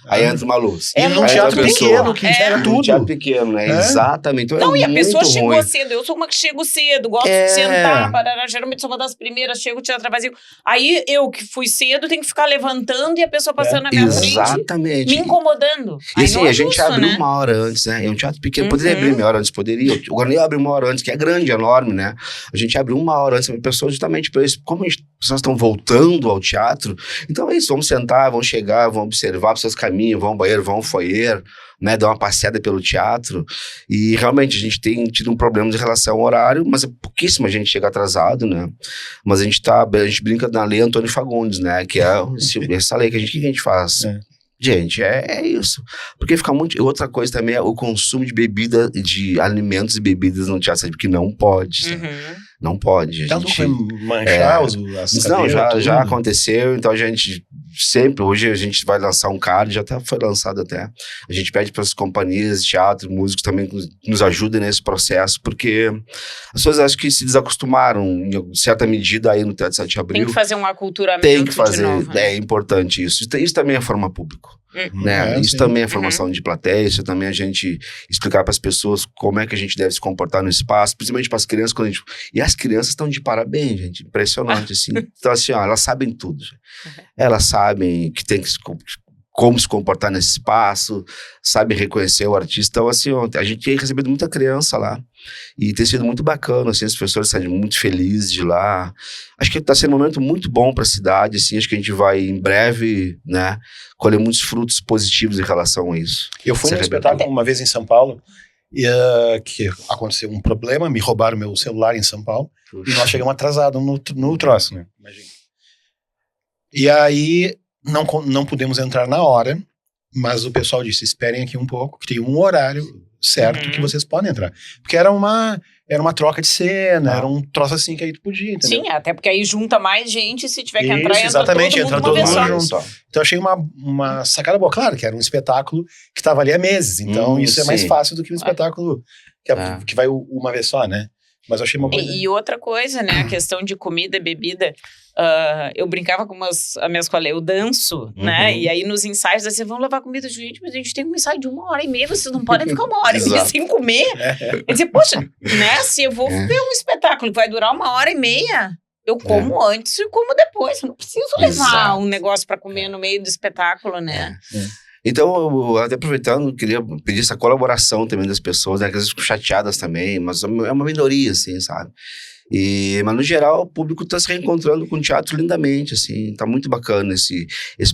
Aí entra uma luz. Num teatro pequeno, que era tudo. Num teatro pequeno, né? Exatamente. Então, e a pessoa chegou ruim. cedo. Eu sou uma que chego cedo, gosto de sentar, geralmente sou uma das primeiras, chego, o teatro vazio. Aí eu que fui cedo, tenho que ficar levantando e a pessoa passando na minha frente. Exatamente. Me incomodando. E assim, a gente abriu uma hora antes, né? É um teatro pequeno. Poderia abrir meia hora antes, poderia. O Guarani abriu uma hora antes, que é grande, enorme, né? A gente abriu uma hora antes, uma pessoa justamente por isso. Como a gente pessoas estão voltando ao teatro, então é isso, vamos sentar, vamos chegar, vamos observar, as pessoas caminham, vão ao banheiro, vão ao foyer, né, dar uma passeada pelo teatro, e realmente a gente tem tido um problema em relação ao horário, mas pouquíssima gente chega atrasado, né, mas a gente brinca na lei Antônio Fagundes, né, que é essa lei que a gente faz. Gente, é isso. Porque fica muito... Outra coisa também é o consumo de bebida, de alimentos e bebidas no teatro, porque não pode, sabe? Não pode. Então, foi manchar as Não, já aconteceu, então a gente sempre, hoje a gente vai lançar um card, já até foi lançado até. A gente pede para as companhias de teatro, músicos também nos ajudem nesse processo, porque as pessoas acho que se desacostumaram em certa medida aí no Teatro 7 de Abril. Tem que fazer um aculturamento. Tem que fazer, de novo, né? É importante isso. Isso também é formar público. Né? Isso também é formação de plateia, isso também é a gente explicar para as pessoas como é que a gente deve se comportar no espaço, principalmente para as crianças, quando a gente... E as crianças estão de parabéns, gente, impressionante, assim. Então, assim, ó, elas sabem tudo. Elas sabem que tem que como se comportar nesse espaço, sabem reconhecer o artista. Então, assim, ó, a gente tem recebido muita criança lá. E tem sido muito bacana, assim, os professores estão muito felizes de ir lá. Acho que está sendo um momento muito bom para a cidade, assim, acho que a gente vai, em breve, né, colher muitos frutos positivos em relação a isso. Eu fui num espetáculo uma vez em São Paulo, e que aconteceu um problema, me roubaram meu celular em São Paulo, e nós chegamos atrasados no troço, né, imagina. E aí, não pudemos entrar na hora, mas o pessoal disse, esperem aqui um pouco, que tem um horário certo que vocês podem entrar. Porque era uma troca de cena, era um troço assim que aí tu podia, entendeu? Sim, até porque aí junta mais gente, se tiver que entrar, entra todo mundo junto. Então eu achei uma sacada boa, claro, que era um espetáculo que estava ali há meses, então isso é mais fácil do que um espetáculo que vai uma vez só, né? Mas eu achei uma coisa... E outra coisa, né, a questão de comida e bebida, eu brincava com as minhas colegas, eu danço, né, e aí nos ensaios, assim, vamos levar comida, gente, mas a gente tem um ensaio de 1h30, vocês não podem ficar 1h30 sem comer. Eu dizia, poxa, né, se eu vou ver um espetáculo que vai durar 1h30, eu como antes e como depois, eu não preciso levar um negócio para comer no meio do espetáculo, né. Então, até aproveitando, queria pedir essa colaboração também das pessoas, né, que às vezes ficam chateadas também, mas é uma minoria, assim, sabe? Mas, no geral, o público está se reencontrando com o teatro lindamente, assim, tá muito bacana esse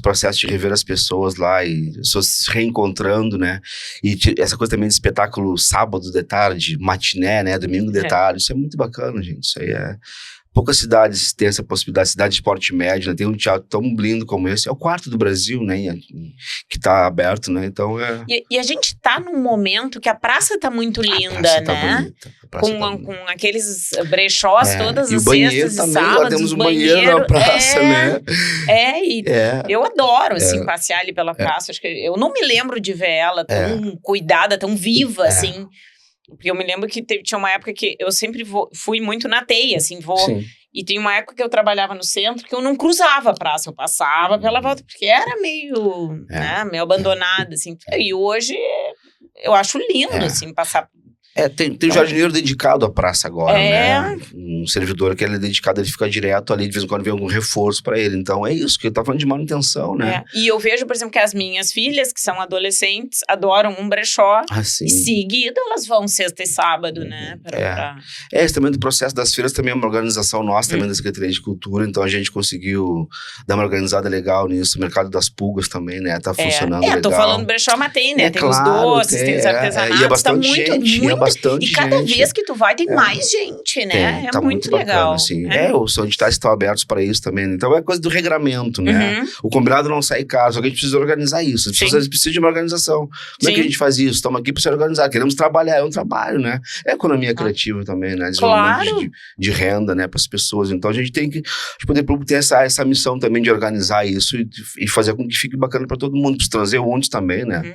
processo de rever as pessoas lá e as pessoas se reencontrando, né? E essa coisa também de espetáculo sábado de tarde, matiné, né? Domingo de tarde, isso é muito bacana, gente, isso aí é... Poucas cidades têm essa possibilidade, cidade de porte médio, né? Tem um teatro tão lindo como esse, é o quarto do Brasil, né, que está aberto, né, então E a gente tá num momento que a praça tá muito linda, né? Com aqueles brechós todas as sextas e sábados. Lá temos um banheiro na praça, né? Eu adoro, assim, passear ali pela praça, acho que eu não me lembro de ver ela tão cuidada, tão viva, assim... Porque eu me lembro que tinha uma época que eu sempre fui muito na teia, assim, e tem uma época que eu trabalhava no centro que eu não cruzava a praça, eu passava pela volta, porque era meio, né, meio abandonada, assim. E hoje eu acho lindo, assim, passar... Tem um jardineiro dedicado à praça agora, né? Um servidor que ele é dedicado, ele fica direto ali, de vez em quando vem algum reforço pra ele. Então, é isso, que ele tá falando de manutenção, né? E eu vejo, por exemplo, que as minhas filhas, que são adolescentes, adoram um brechó. E seguido, elas vão sexta e sábado, né? Esse também do processo das feiras também é uma organização nossa, também da Secretaria de Cultura. Então, a gente conseguiu dar uma organizada legal nisso. O mercado das pulgas também, né? Tá funcionando legal. Tô falando brechó, mas tem, né? Tem os doces, tem os artesanatos. E é bastante gente, e cada vez que tu vai, tem mais gente, né? Tá muito bacana, legal. Assim. Os editais estão abertos para isso também. Então, é coisa do regramento, né? O combinado não sai caro, só que a gente precisa organizar isso. As pessoas precisam de uma organização. Como é que a gente faz isso? Estamos aqui para se organizar. Queremos trabalhar, é um trabalho, né? É economia criativa também, né? Desenvolvimento de renda, né? Para as pessoas. Então, a gente tem que... O poder público tem essa missão também de organizar isso e fazer com que fique bacana para todo mundo, para os transeuntes também, né?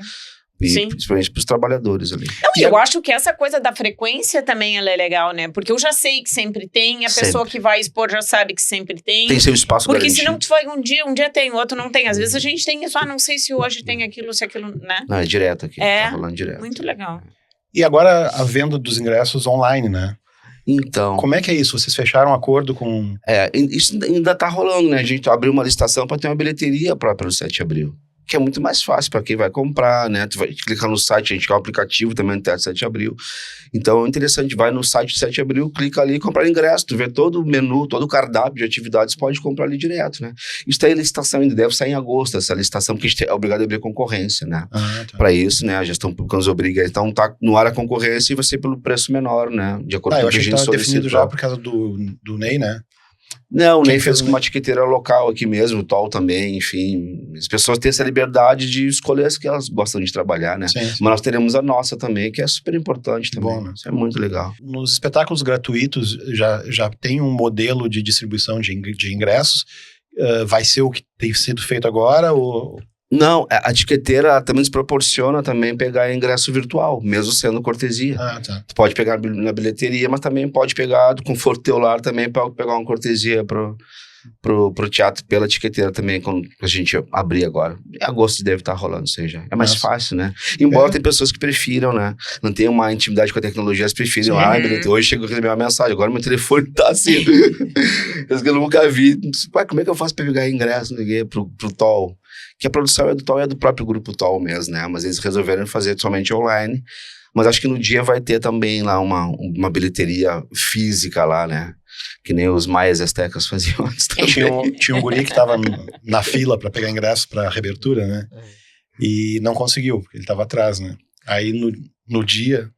E principalmente para os trabalhadores ali. Eu acho que essa coisa da frequência também ela é legal, né? Porque eu já sei que sempre tem, a pessoa que vai expor já sabe que sempre tem. Tem seu espaço porque garantido. Senão tu vai um dia tem, outro não tem. Às vezes a gente tem isso, não sei se hoje tem aquilo, se aquilo, né? Não, é direto aqui, tá rolando direto. Muito legal. E agora a venda dos ingressos online, né? Então... Como é que é isso? Vocês fecharam um acordo com... Isso ainda tá rolando, né? A gente abriu uma licitação para ter uma bilheteria própria no 7 de abril. que é muito mais fácil para quem vai comprar, né? Tu vai clicar no site, a gente quer um aplicativo também no Teatro 7 de Abril. Então é interessante, vai no site 7 de Abril, clica ali e comprar ingresso. Tu vê todo o menu, todo o cardápio de atividades, pode comprar ali direto, né? Isso tá em licitação ainda, deve sair em agosto, essa licitação, porque a gente é obrigado a abrir concorrência, né? Tá. Para isso, né? A gestão pública nos obriga. Então tá no ar a concorrência e vai ser pelo preço menor, né? De acordo com o que a gente solicita. Eu achei que estava definido já por causa do Ney, né? Não, nem fez com uma etiqueteira local aqui mesmo, o TOL também, enfim. As pessoas têm essa liberdade de escolher as que elas gostam de trabalhar, né? Sim. Mas nós teremos a nossa também, que é super importante também. Bom, né? Isso é muito legal. Nos espetáculos gratuitos já tem um modelo de distribuição de ingressos. Vai ser o que tem sido feito agora? Ou... Não, a etiqueteira também nos proporciona também pegar ingresso virtual, mesmo sendo cortesia. Tá. Tu pode pegar na bilheteria, mas também pode pegar do conforto teu lar também para pegar uma cortesia pro teatro pela etiqueteira também, quando a gente abrir agora. Em agosto deve estar rolando isso aí já. É mais fácil, né? Embora tem pessoas que prefiram, né? Não tem uma intimidade com a tecnologia, elas preferem lá, bilheteria. Hoje chegou a receber uma mensagem, agora meu telefone tá assim. Coisa que eu nunca vi. Pai, como é que eu faço para pegar ingresso pro TOL? Que a produção é do TOL, é do próprio grupo TOL mesmo, né? Mas eles resolveram fazer somente online. Mas acho que no dia vai ter também lá uma bilheteria física lá, né? Que nem os maias e astecas faziam antes também. Tinha um guri que estava na fila para pegar ingresso para a reabertura, né? E não conseguiu, porque ele estava atrás, né? Aí no dia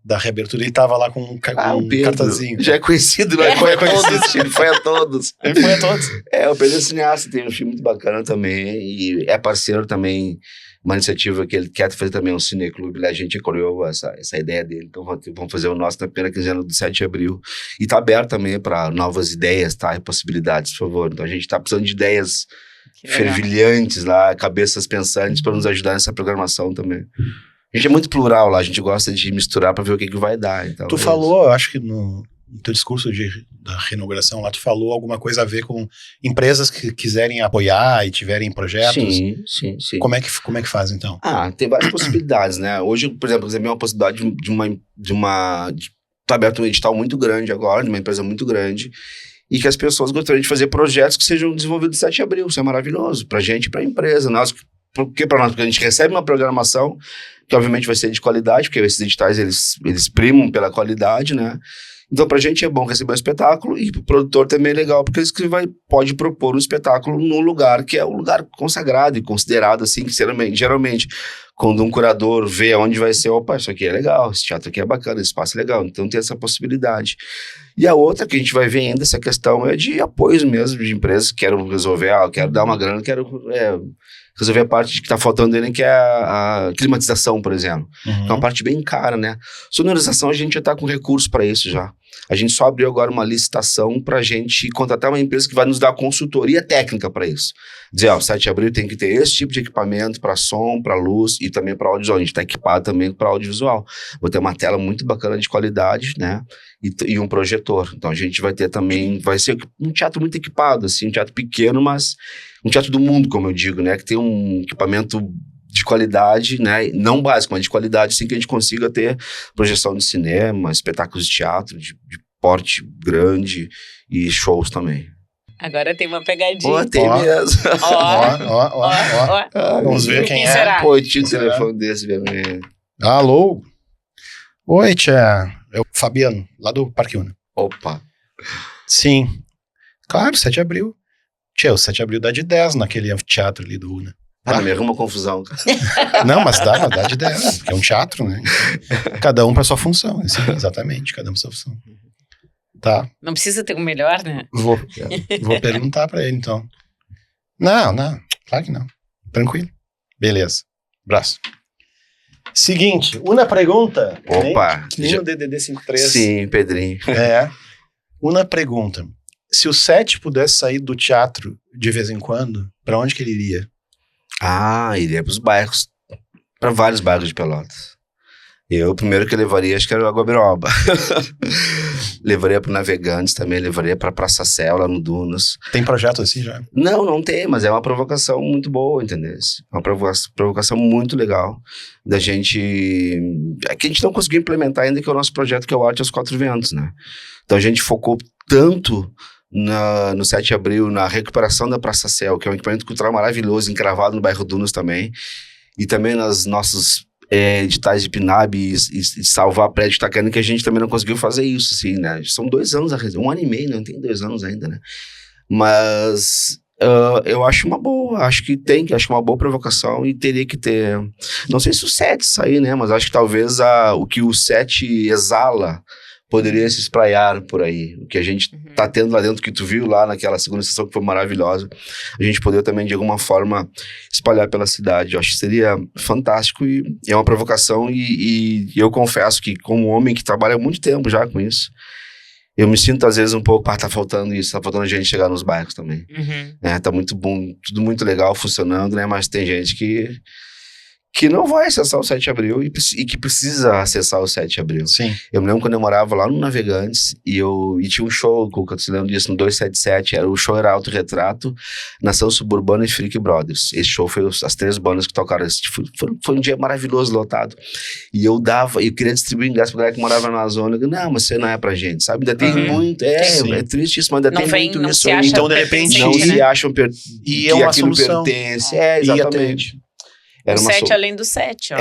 da reabertura ele estava lá com um cartazinho. Já é conhecido, né? Ele foi a todos. Ele foi a todos. O Pedro é cineasta, tem um filme muito bacana também, e é parceiro também, uma iniciativa que ele quer fazer também um cineclube, né? A gente criou essa ideia dele, então vamos fazer o nosso na primeira quinzena do 7 de abril, e tá aberto também para novas ideias, tá? E possibilidades, por favor. Então a gente tá precisando de ideias fervilhantes lá, cabeças pensantes para nos ajudar nessa programação também. A gente é muito plural lá, a gente gosta de misturar para ver o que vai dar. Então, tu falou, eu acho que no teu discurso da reinauguração lá, tu falou alguma coisa a ver com empresas que quiserem apoiar e tiverem projetos. Sim. Como é que faz, então? Tem várias possibilidades, né? Hoje, por exemplo, é uma possibilidade de tá aberto um edital muito grande agora, de uma empresa muito grande, e que as pessoas gostariam de fazer projetos que sejam desenvolvidos no 7 de abril. Isso é maravilhoso, pra gente e pra empresa. Por que pra nós? Porque a gente recebe uma programação que obviamente vai ser de qualidade, porque esses editais, eles primam pela qualidade, né? Então, pra gente é bom receber um espetáculo, e pro produtor também é legal, porque ele pode propor um espetáculo num lugar que é um lugar consagrado e considerado, assim, que geralmente, quando um curador vê onde vai ser, opa, isso aqui é legal, esse teatro aqui é bacana, esse espaço é legal, então tem essa possibilidade. E a outra que a gente vai ver ainda, essa questão é de apoios mesmo, de empresas que querem resolver, quero dar uma grana, resolver a parte que está faltando dele, que é a climatização, por exemplo. É uma parte bem cara, né? Sonorização, a gente já está com recurso para isso já. A gente só abriu agora uma licitação para a gente contratar uma empresa que vai nos dar consultoria técnica para isso. Dizer, o 7 de abril tem que ter esse tipo de equipamento para som, para luz e também para audiovisual. A gente está equipado também para audiovisual. Vou ter uma tela muito bacana de qualidade, né? E um projetor. Então a gente vai ter também, vai ser um teatro muito equipado, assim, um teatro pequeno, mas um teatro do mundo, como eu digo, né? Que tem um equipamento de qualidade, né? Não básico, mas de qualidade, assim, que a gente consiga ter projeção de cinema, espetáculos de teatro, de porte grande e shows também. Agora tem uma pegadinha. Tem mesmo. Vamos ver quem é. Será? Pô, tinha um telefone desse mesmo. Alô? Oi, tia. É o Fabiano, lá do Parque Una. Opa. Sim. Claro, 7 de abril. Tia, o 7 de abril dá de 10 naquele teatro ali do Una. Me arruma confusão. Não, mas dá de 10, porque é um teatro, né? Cada um para sua função. Assim, exatamente, cada um para sua função. Tá. Não precisa ter o melhor, né? Vou perguntar para ele, então. Não, claro que não. Tranquilo. Beleza. Abraço. Seguinte, uma pergunta. Opa. Que nem no DDD 53. Sim, Pedrinho. Uma pergunta. Se o 7 pudesse sair do teatro de vez em quando, para onde que ele iria? Iria pros bairros. Para vários bairros de Pelotas. O primeiro que eu levaria, acho que era o Aguabiroba. Levaria pro Navegantes também, levaria pra Praça Céu, lá no Dunas. Tem projeto assim já? Não tem, mas é uma provocação muito boa, entendeu? É uma provocação muito legal da gente... É que a gente não conseguiu implementar ainda, que é o nosso projeto, que é o Arte aos Quatro Ventos, né? Então a gente focou tanto no 7 de abril, na recuperação da Praça Céu, que é um equipamento cultural maravilhoso, encravado no bairro Dunas também, e também nas nossos editais de PNAB e salvar prédio que tá querendo, que a gente também não conseguiu fazer isso, assim, né? São 2 anos, 1 ano e meio, não tem 2 anos ainda, né? Mas eu acho uma boa, acho que uma boa provocação e teria que ter, não sei se o 7 sair, né? Mas acho que talvez o que o 7 exala poderia se espraiar por aí. O que a gente tá tendo lá dentro, que tu viu lá naquela segunda sessão, que foi maravilhosa, a gente poder também, de alguma forma, espalhar pela cidade. Eu acho que seria fantástico e é uma provocação e eu confesso que, como homem que trabalha há muito tempo já com isso, eu me sinto, às vezes, um pouco, tá faltando isso, tá faltando a gente chegar nos bairros também. Tá muito bom, tudo muito legal, funcionando, né? Mas tem gente que não vai acessar o 7 de abril e que precisa acessar o 7 de abril. Sim. Eu me lembro quando eu morava lá no Navegantes e tinha um show, Cuca, tu se lembra disso, no 277, o show era Autorretrato, Nação Suburbana e Freak Brothers. Esse show foi as 3 bandas que tocaram. Foi um dia maravilhoso, lotado. E eu queria distribuir ingresso pra galera que morava na zona. Não, mas isso não é pra gente, sabe? Ainda tem muito, é triste isso, mas ainda tem muito isso. Então, de repente, não se acham e é uma solução. Pertence. Exatamente. Era o 7 além do 7, ó.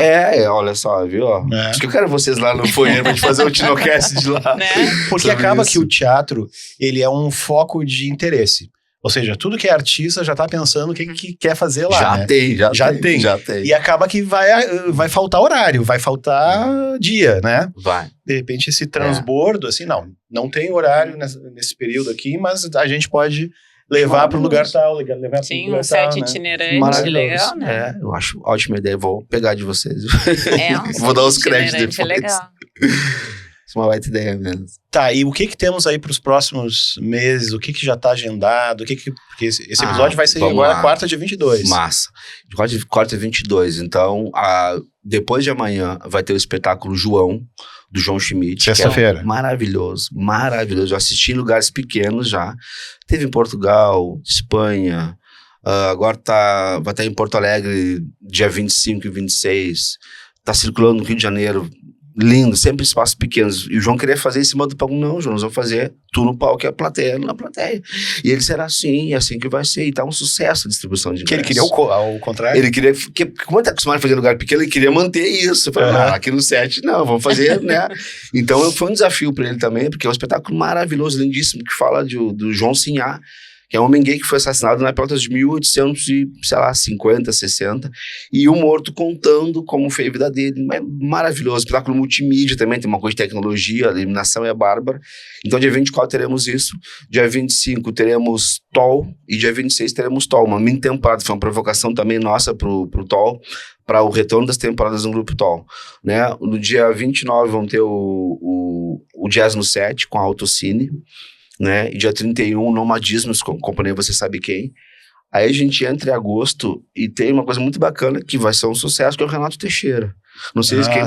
Olha só, viu? Acho que eu quero vocês lá no Foyer pra gente fazer o Tinocast de lá. Né? Porque acaba que o teatro, ele é um foco de interesse. Ou seja, tudo que é artista já tá pensando o que quer fazer lá, Já tem. E acaba que vai faltar horário, vai faltar dia, né? Vai. De repente esse transbordo, assim, não tem horário nesse período aqui, mas a gente pode levar para o lugar tal, Sim, um set itinerante, legal, né? Eu acho ótima ideia, vou pegar de vocês. Vou dar os créditos depois. Legal. Isso é uma baita ideia mesmo. Tá, e o que temos aí para os próximos meses? O que já está agendado? Porque esse episódio vai ser agora quarta, dia 22. Massa. Quarta, dia 22. Então, depois de amanhã vai ter o espetáculo João, do João Schmidt. Sexta-feira. É maravilhoso. Eu assisti em lugares pequenos já. Teve em Portugal, Espanha. Agora vai estar em Porto Alegre, dia 25 e 26. Tá circulando no Rio de Janeiro. Lindo, sempre espaços pequenos. E o João queria fazer em cima do palco. Não, João, nós vamos fazer tu no palco e a plateia na plateia. E ele será assim, é assim que vai ser. E tá um sucesso a distribuição de ingressos. Que ele queria ao contrário? Ele queria, como ele tá acostumado a fazer lugar pequeno, ele queria manter isso. Eu falei, aqui no 7, não, vamos fazer, né? Então foi um desafio para ele também, porque é um espetáculo maravilhoso, lindíssimo, que fala do João Sinhá, que é um homem gay que foi assassinado na Pelotas de 1850, 60, e o morto contando como foi a vida dele. É maravilhoso. Espetáculo multimídia também, tem uma coisa de tecnologia, a iluminação é bárbara. Então, dia 24 teremos isso, dia 25 teremos TOL, e dia 26 teremos TOL. Uma mini temporada, foi uma provocação também nossa pro TOL, para o retorno das temporadas do Grupo TOL. Né? No dia 29 vão ter o Jazz no 7, com a Autocine, né? E dia 31, Nomadismos, com a companhia Você Sabe Quem. Aí a gente entra em agosto e tem uma coisa muito bacana que vai ser um sucesso, que é o Renato Teixeira. Não sei se quem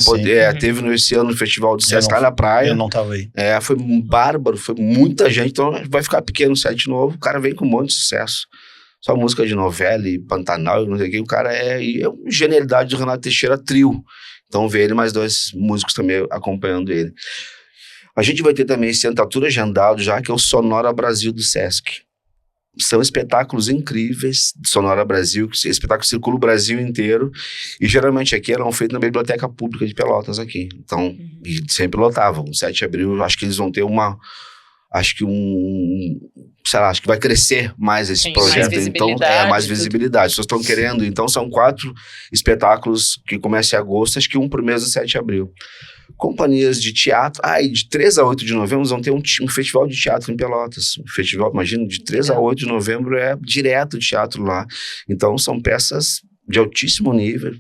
teve esse ano no Festival do Sesc lá na praia. Eu não tava aí. Foi bárbaro, foi muita gente, então vai ficar pequeno o set novo, o cara vem com um monte de sucesso. Só música de novela e Pantanal e não sei o que, o cara é uma genialidade do Renato Teixeira trio. Então vê ele mais 2 músicos também acompanhando ele. A gente vai ter também esse Antatura agendado já, que é o Sonora Brasil do Sesc. São espetáculos incríveis do Sonora Brasil, que espetáculo circula o Brasil inteiro, e geralmente aqui eram feitos na Biblioteca Pública de Pelotas aqui. Então, e sempre lotavam. O 7 de abril, acho que eles vão ter acho que vai crescer mais esse projeto. Então, mais visibilidade. As pessoas estão querendo. Então, são 4 espetáculos que começam em agosto, acho que um por mês do 7 de abril. Companhias de teatro. E de 3 a 8 de novembro vão ter um festival de teatro em Pelotas. Um festival, imagina, de 3 a 8 de novembro é direto teatro lá. Então, são peças de altíssimo nível.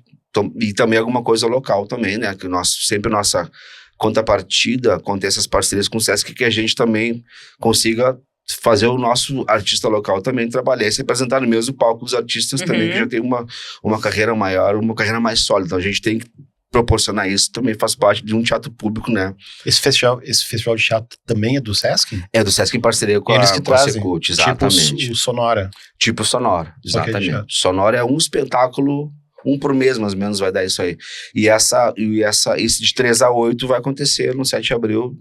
E também alguma coisa local também, né? Que sempre nossa contrapartida com essas parcerias com o Sesc, que a gente também consiga fazer o nosso artista local também trabalhar e se apresentar no mesmo palco dos artistas também, que já tem uma carreira maior, uma carreira mais sólida. Então, a gente tem que proporcionar isso, também faz parte de um teatro público, né? Esse festival de teatro também é do Sesc? É do Sesc em parceria com a Secult, exatamente. Tipo Sonora. Tipo Sonora, exatamente. Sonora é um espetáculo, um por mês, mais ou menos, vai dar isso aí. E esse de 3 a 8 vai acontecer no 7 de abril,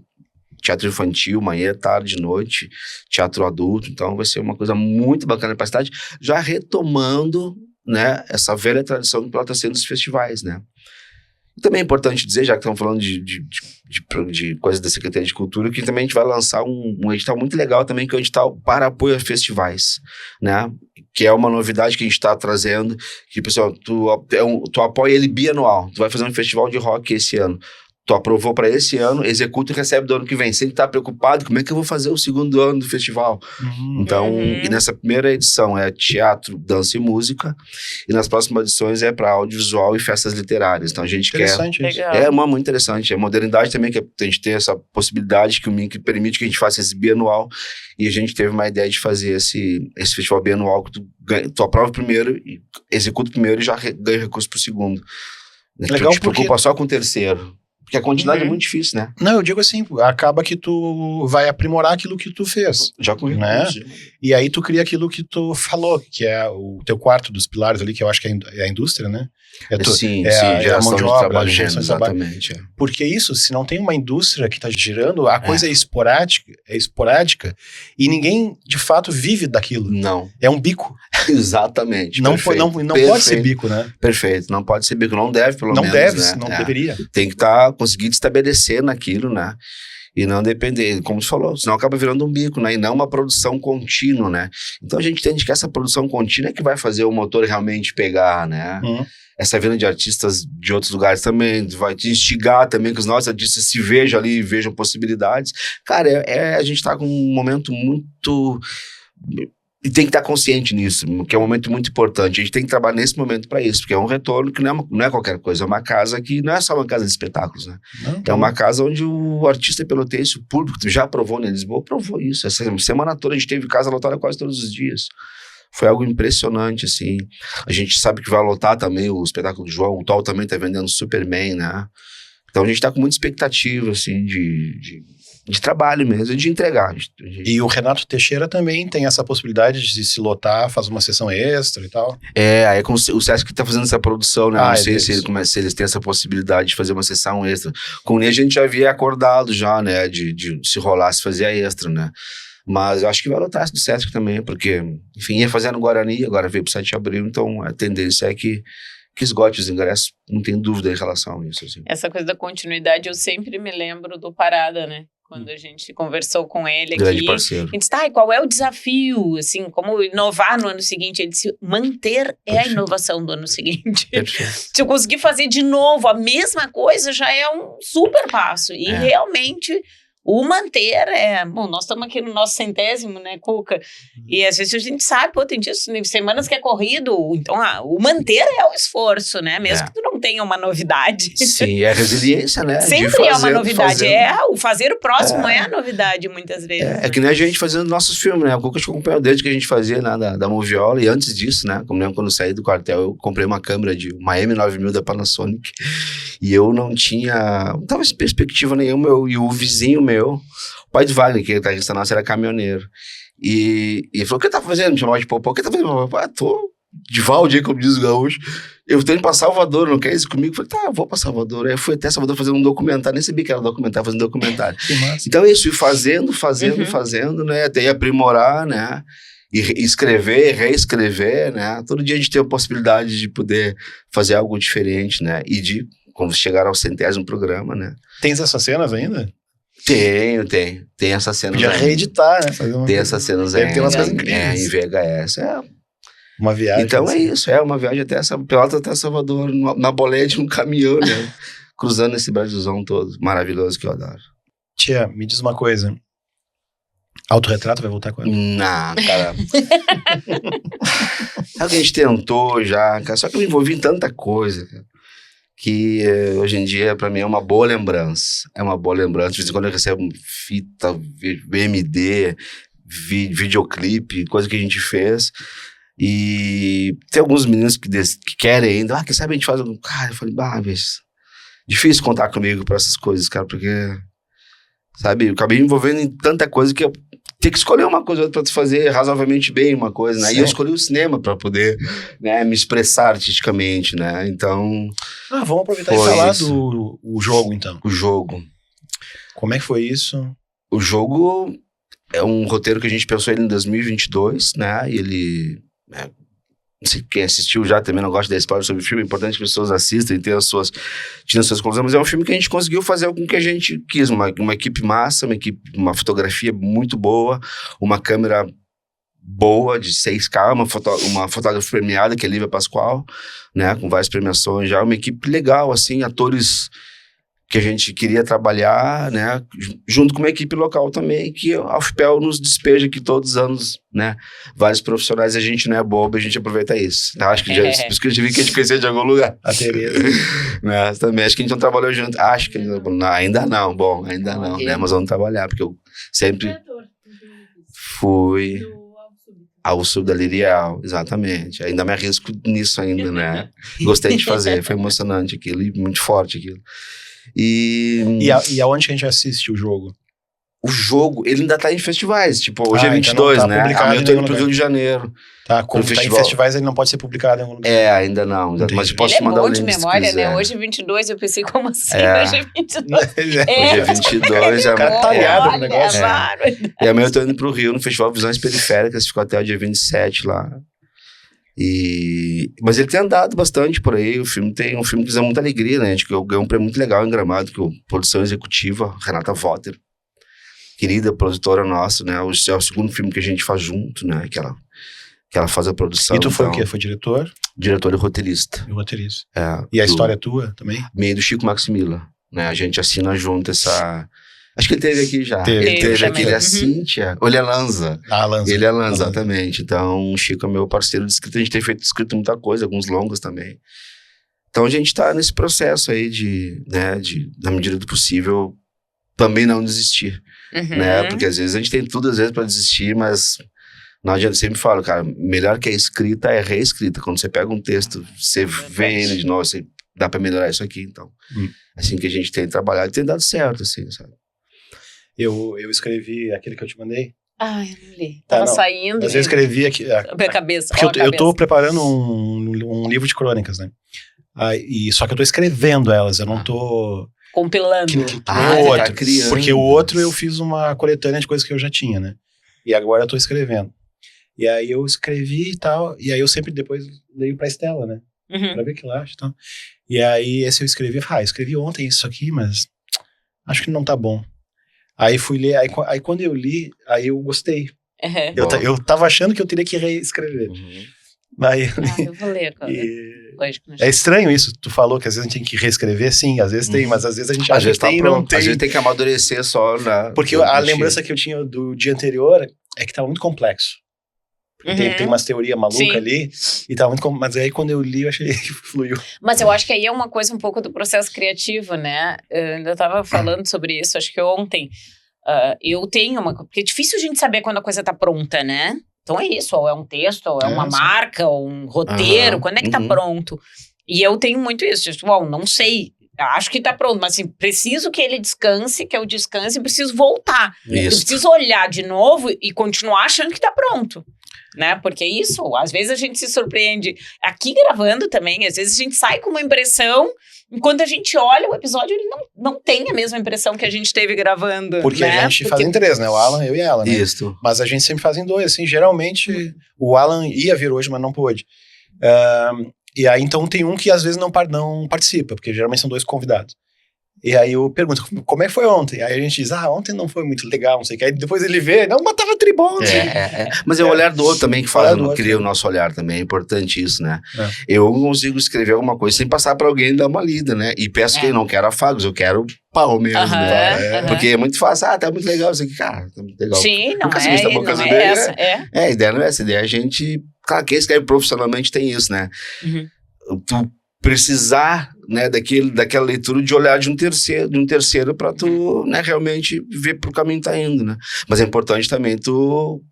teatro infantil, manhã, tarde, noite, teatro adulto. Então vai ser uma coisa muito bacana para a cidade, já retomando, né, essa velha tradição que ela está sendo os festivais, né. E também é importante dizer, já que estamos falando de coisas da Secretaria de Cultura, que também a gente vai lançar um edital muito legal também, que é o edital para apoio a festivais, né? Que é uma novidade que a gente está trazendo, que, pessoal, tu apoia ele bianual, tu vai fazer um festival de rock esse ano. Tu aprovou para esse ano, executa e recebe do ano que vem. Sem estar preocupado, como é que eu vou fazer o segundo ano do festival? Então, e nessa primeira edição é teatro, dança e música, e nas próximas edições é para audiovisual e festas literárias. Então a gente quer... Legal. É muito interessante. A modernidade também, que a gente tem essa possibilidade que o MINC permite que a gente faça esse bianual, e a gente teve uma ideia de fazer esse festival bianual, que tu aprova primeiro, executa primeiro e já ganha recurso pro segundo. Legal, tu te preocupa só com o terceiro. Porque a quantidade é muito difícil, né? Não, eu digo assim, acaba que tu vai aprimorar aquilo que tu fez. Já com né? recurso. E aí tu cria aquilo que tu falou, que é o teu quarto dos pilares ali, que eu acho que é a indústria, né? Sim, geração mão de obra, trabalho, geração de trabalho. exatamente. Porque isso, se não tem uma indústria que está girando, a coisa é esporádica e ninguém, de fato, vive daquilo. Não. É um bico. Exatamente. Não pode ser bico, né? Perfeito. Não pode ser bico. Não deve, pelo menos. Não deve, né? não deveria. Tem que conseguir estabelecer naquilo, né? E não depender, como você falou, senão acaba virando um bico, né? E não uma produção contínua, né? Então a gente entende que essa produção contínua é que vai fazer o motor realmente pegar, né? Essa vinda de artistas de outros lugares também vai te instigar também que os nossos artistas se vejam ali, vejam possibilidades. Cara, a gente tá com um momento muito... E tem que estar consciente nisso, que é um momento muito importante. A gente tem que trabalhar nesse momento para isso, porque é um retorno que não é qualquer coisa, é uma casa que não é só uma casa de espetáculos, né? É uma casa onde o artista pelotense, o público, já aprovou, né? Lisboa aprovou isso. Essa semana toda a gente teve casa lotada quase todos os dias. Foi algo impressionante, assim. A gente sabe que vai lotar também o espetáculo do João, o Tol também tá vendendo super bem, né? Então a gente tá com muita expectativa, assim, de trabalho mesmo, de entregar. E o Renato Teixeira também tem essa possibilidade de se lotar, faz uma sessão extra e tal. Aí com o Sesc que tá fazendo essa produção, né? Não sei se eles têm essa possibilidade de fazer uma sessão extra. Com o Ney a gente já havia acordado já, né? De se rolasse fazer a extra, né? Mas eu acho que vai lotar esse do Sesc também, porque, enfim, ia fazer no Guarani, agora veio pro 7 de abril, então a tendência é que esgote os ingressos, não tem dúvida em relação a isso. Assim. Essa coisa da continuidade, eu sempre me lembro do Parada, né? Quando a gente conversou com ele Grande aqui, parceiro. a gente disse, qual é o desafio, assim, como inovar no ano seguinte? Ele disse, manter é a inovação do ano seguinte. Se eu conseguir fazer de novo a mesma coisa, já é um super passo. E realmente... O manter Bom, nós estamos aqui no nosso 100º, né, Cuca? E às vezes a gente sabe, tem dias, semanas que é corrido, então o manter é o esforço, né? Mesmo que tu não tenha uma novidade. Sim, é resiliência, né? Sempre é uma novidade. O fazer o próximo é a novidade, muitas vezes. É que nem a gente fazendo nossos filmes, né? O Cuca acompanhou desde que a gente fazia, né, da Moviola, e antes disso, né? Como lembro quando eu saí do quartel, eu comprei uma câmera de uma M9000 da Panasonic, e eu não tava em perspectiva nenhuma, e o vizinho meu, o pai de Wagner, que é guitarrista nosso, era caminhoneiro. E ele falou, o que tá fazendo? Me chamava de Popó. O que tá fazendo? Tô de Valde, como diz o gaúcho. Eu tenho que ir pra Salvador, não quer isso comigo? Eu falei, tá, eu vou pra Salvador. Aí eu fui até Salvador fazendo um documentário, nem sabia que era documentário, fazendo documentário. Que massa. Então é isso, ir fazendo, né? Até aprimorar, né? E escrever, reescrever, né? Todo dia a gente tem a possibilidade de poder fazer algo diferente, né? E de, como chegar ao 100º programa, né? Tens essas cenas ainda? Tenho. Tem essas cenas Podia reeditar, né? Tem essas cenas Deve ter umas coisas incríveis. em VHS. Uma viagem. Então é isso, uma viagem até Pelotas até Salvador, na bolete, num caminhão, né? Cruzando esse Brasilzão todo, maravilhoso que eu adoro. Tia, me diz uma coisa. Autorretrato vai voltar quando? Não, cara. Sabe que a gente tentou já, cara, só que eu me envolvi em tanta coisa, cara, que hoje em dia, pra mim, é uma boa lembrança. É uma boa lembrança. De vez em quando eu recebo fita, VMD, videoclipe, coisa que a gente fez. E tem alguns meninos que querem ainda. Quem sabe a gente faz um... Cara, eu falei, mas... Difícil contar comigo pra essas coisas, cara, porque... Sabe, eu acabei me envolvendo em tanta coisa que eu tenho que escolher uma coisa pra fazer razoavelmente bem uma coisa, né? Sim. E eu escolhi o cinema pra poder, né, me expressar artisticamente, né? Então... vamos aproveitar e falar do jogo, então. O jogo. Como é que foi isso? O jogo é um roteiro que a gente pensou ele em 2022, né? E ele... não sei quem assistiu já também, não gosta da spoiler sobre o filme, é importante que as pessoas assistam e tenham suas conclusões, mas é um filme que a gente conseguiu fazer com que a gente quis, uma equipe massa, uma fotografia muito boa, uma câmera boa de 6K, uma fotógrafa premiada, que é Lívia Pascoal, né, com várias premiações já, uma equipe legal, assim, atores que a gente queria trabalhar, né, junto com uma equipe local também, que a UFPEL nos despeja aqui todos os anos, né, vários profissionais, a gente não é bobo, a gente aproveita isso. Eu acho que por isso que a gente viu que a gente conhecia de algum lugar. A Tereza. Né, também, acho que a gente não trabalhou junto, ainda não, né, mas vamos trabalhar, porque eu sempre fui ao sul da Lirial, exatamente, ainda me arrisco nisso ainda, né, gostei de fazer, foi emocionante aquilo, e muito forte aquilo. E aonde que a gente assiste o jogo? O jogo, ele ainda tá em festivais. Tipo, hoje é 22, então não tá né? Amanhã eu tô indo pro Rio de Janeiro. Tá, como tá em festivais, ele não pode ser publicado em algum lugar. Ainda não. Entendi. Mas eu posso ele mandar é bom o de link memória, né? Hoje é 22, eu pensei, como assim? Hoje é 22. Hoje é 22. O cara tá ligado no negócio. E amanhã eu tô indo pro Rio, no Festival Visões Periféricas, ficou até o dia 27 lá. Mas ele tem andado bastante por aí. O filme tem um filme que dá muita alegria, né? Acho que eu ganhei um prêmio muito legal em Gramado, que é a produção executiva, Renata Votter, querida produtora nossa, né? É o segundo filme que a gente faz junto, né? Que ela faz a produção. E tu foi o quê? Foi diretor? Diretor e roteirista. E roteirista. E a história é tua também? Meio do Chico Maximila, né? A gente assina junto essa... Acho que ele teve aqui já. Ele teve aqui, ele é a Cíntia. Ou ele é Lanza. Lanza. Ele é Lanza, exatamente. Então, o Chico é meu parceiro de escrita. A gente tem escrito muita coisa, alguns longas também. Então, a gente tá nesse processo aí na medida do possível, também não desistir. Né? Porque às vezes a gente tem tudo, às vezes, pra desistir, mas não adianta. Eu sempre falo, cara, melhor que a escrita é a reescrita. Quando você pega um texto, você vê ele de novo, você dá pra melhorar isso aqui, então. Assim que a gente tem trabalhado, tem dado certo, assim, sabe? Eu escrevi aquele que eu te mandei. Eu não li. Tava saindo. Mas eu escrevi aqui. Minha cabeça. Porque eu tô preparando um livro de crônicas, né? Só que eu tô escrevendo elas, eu não tô... Compilando. O outro, tá criando. Porque o outro eu fiz uma coletânea de coisas que eu já tinha, né? E agora eu tô escrevendo. E aí eu escrevi e tal, e aí eu sempre depois leio pra Estela, né? Pra ver o que ela acha e tal. E aí esse eu escrevi ontem isso aqui, mas acho que não tá bom. Aí fui ler, aí quando eu li, aí eu gostei. Eu tava achando que eu teria que reescrever. Aí eu vou ler agora. É estranho isso, tu falou que às vezes a gente tem que reescrever, sim, às vezes tem, mas às vezes a gente acha que tem e não tem. Às vezes tem que amadurecer só, né? Porque a lembrança que eu tinha do dia anterior é que tava muito complexo. Tem umas teorias malucas ali, e tava muito mas aí quando eu li, eu achei que fluiu. Mas eu acho que aí é uma coisa um pouco do processo criativo, né? Eu ainda tava falando sobre isso, acho que ontem. Eu tenho porque é difícil a gente saber quando a coisa tá pronta, né? Então é isso, ou é um texto, ou é uma marca, ou um roteiro, quando é que tá pronto? E eu tenho muito isso, não sei, acho que tá pronto, mas assim, preciso que ele descanse, que eu descanse, e preciso voltar. Eu preciso olhar de novo e continuar achando que tá pronto. Né? Porque isso, às vezes a gente se surpreende aqui gravando também, às vezes a gente sai com uma impressão, enquanto a gente olha o episódio, ele não tem a mesma impressão que a gente teve gravando. Porque a gente faz em 3, né? O Alan, eu e ela, né? Isso. Mas a gente sempre faz em 2, assim, geralmente o Alan ia vir hoje, mas não pôde. E aí então tem um que às vezes não participa, porque geralmente são 2 convidados. E aí eu pergunto, como é que foi ontem? Aí a gente diz, ontem não foi muito legal, não sei o que. Aí depois ele vê, mas tava tribom. Mas é o olhar do outro também que cria o nosso olhar também, é importante isso, né? Eu consigo escrever alguma coisa sem passar pra alguém dar uma lida, né? E peço que eu não quero afagos, eu quero pau mesmo, né? Porque é muito fácil, tá muito legal isso aqui, cara, tá muito legal. Sim, não é essa. A ideia não é essa, a ideia é a gente... Claro, quem escreve profissionalmente tem isso, né? Tu precisar, né, daquela leitura de olhar de um terceiro para tu, né, realmente ver pro caminho que tá indo, né? Mas é importante também tu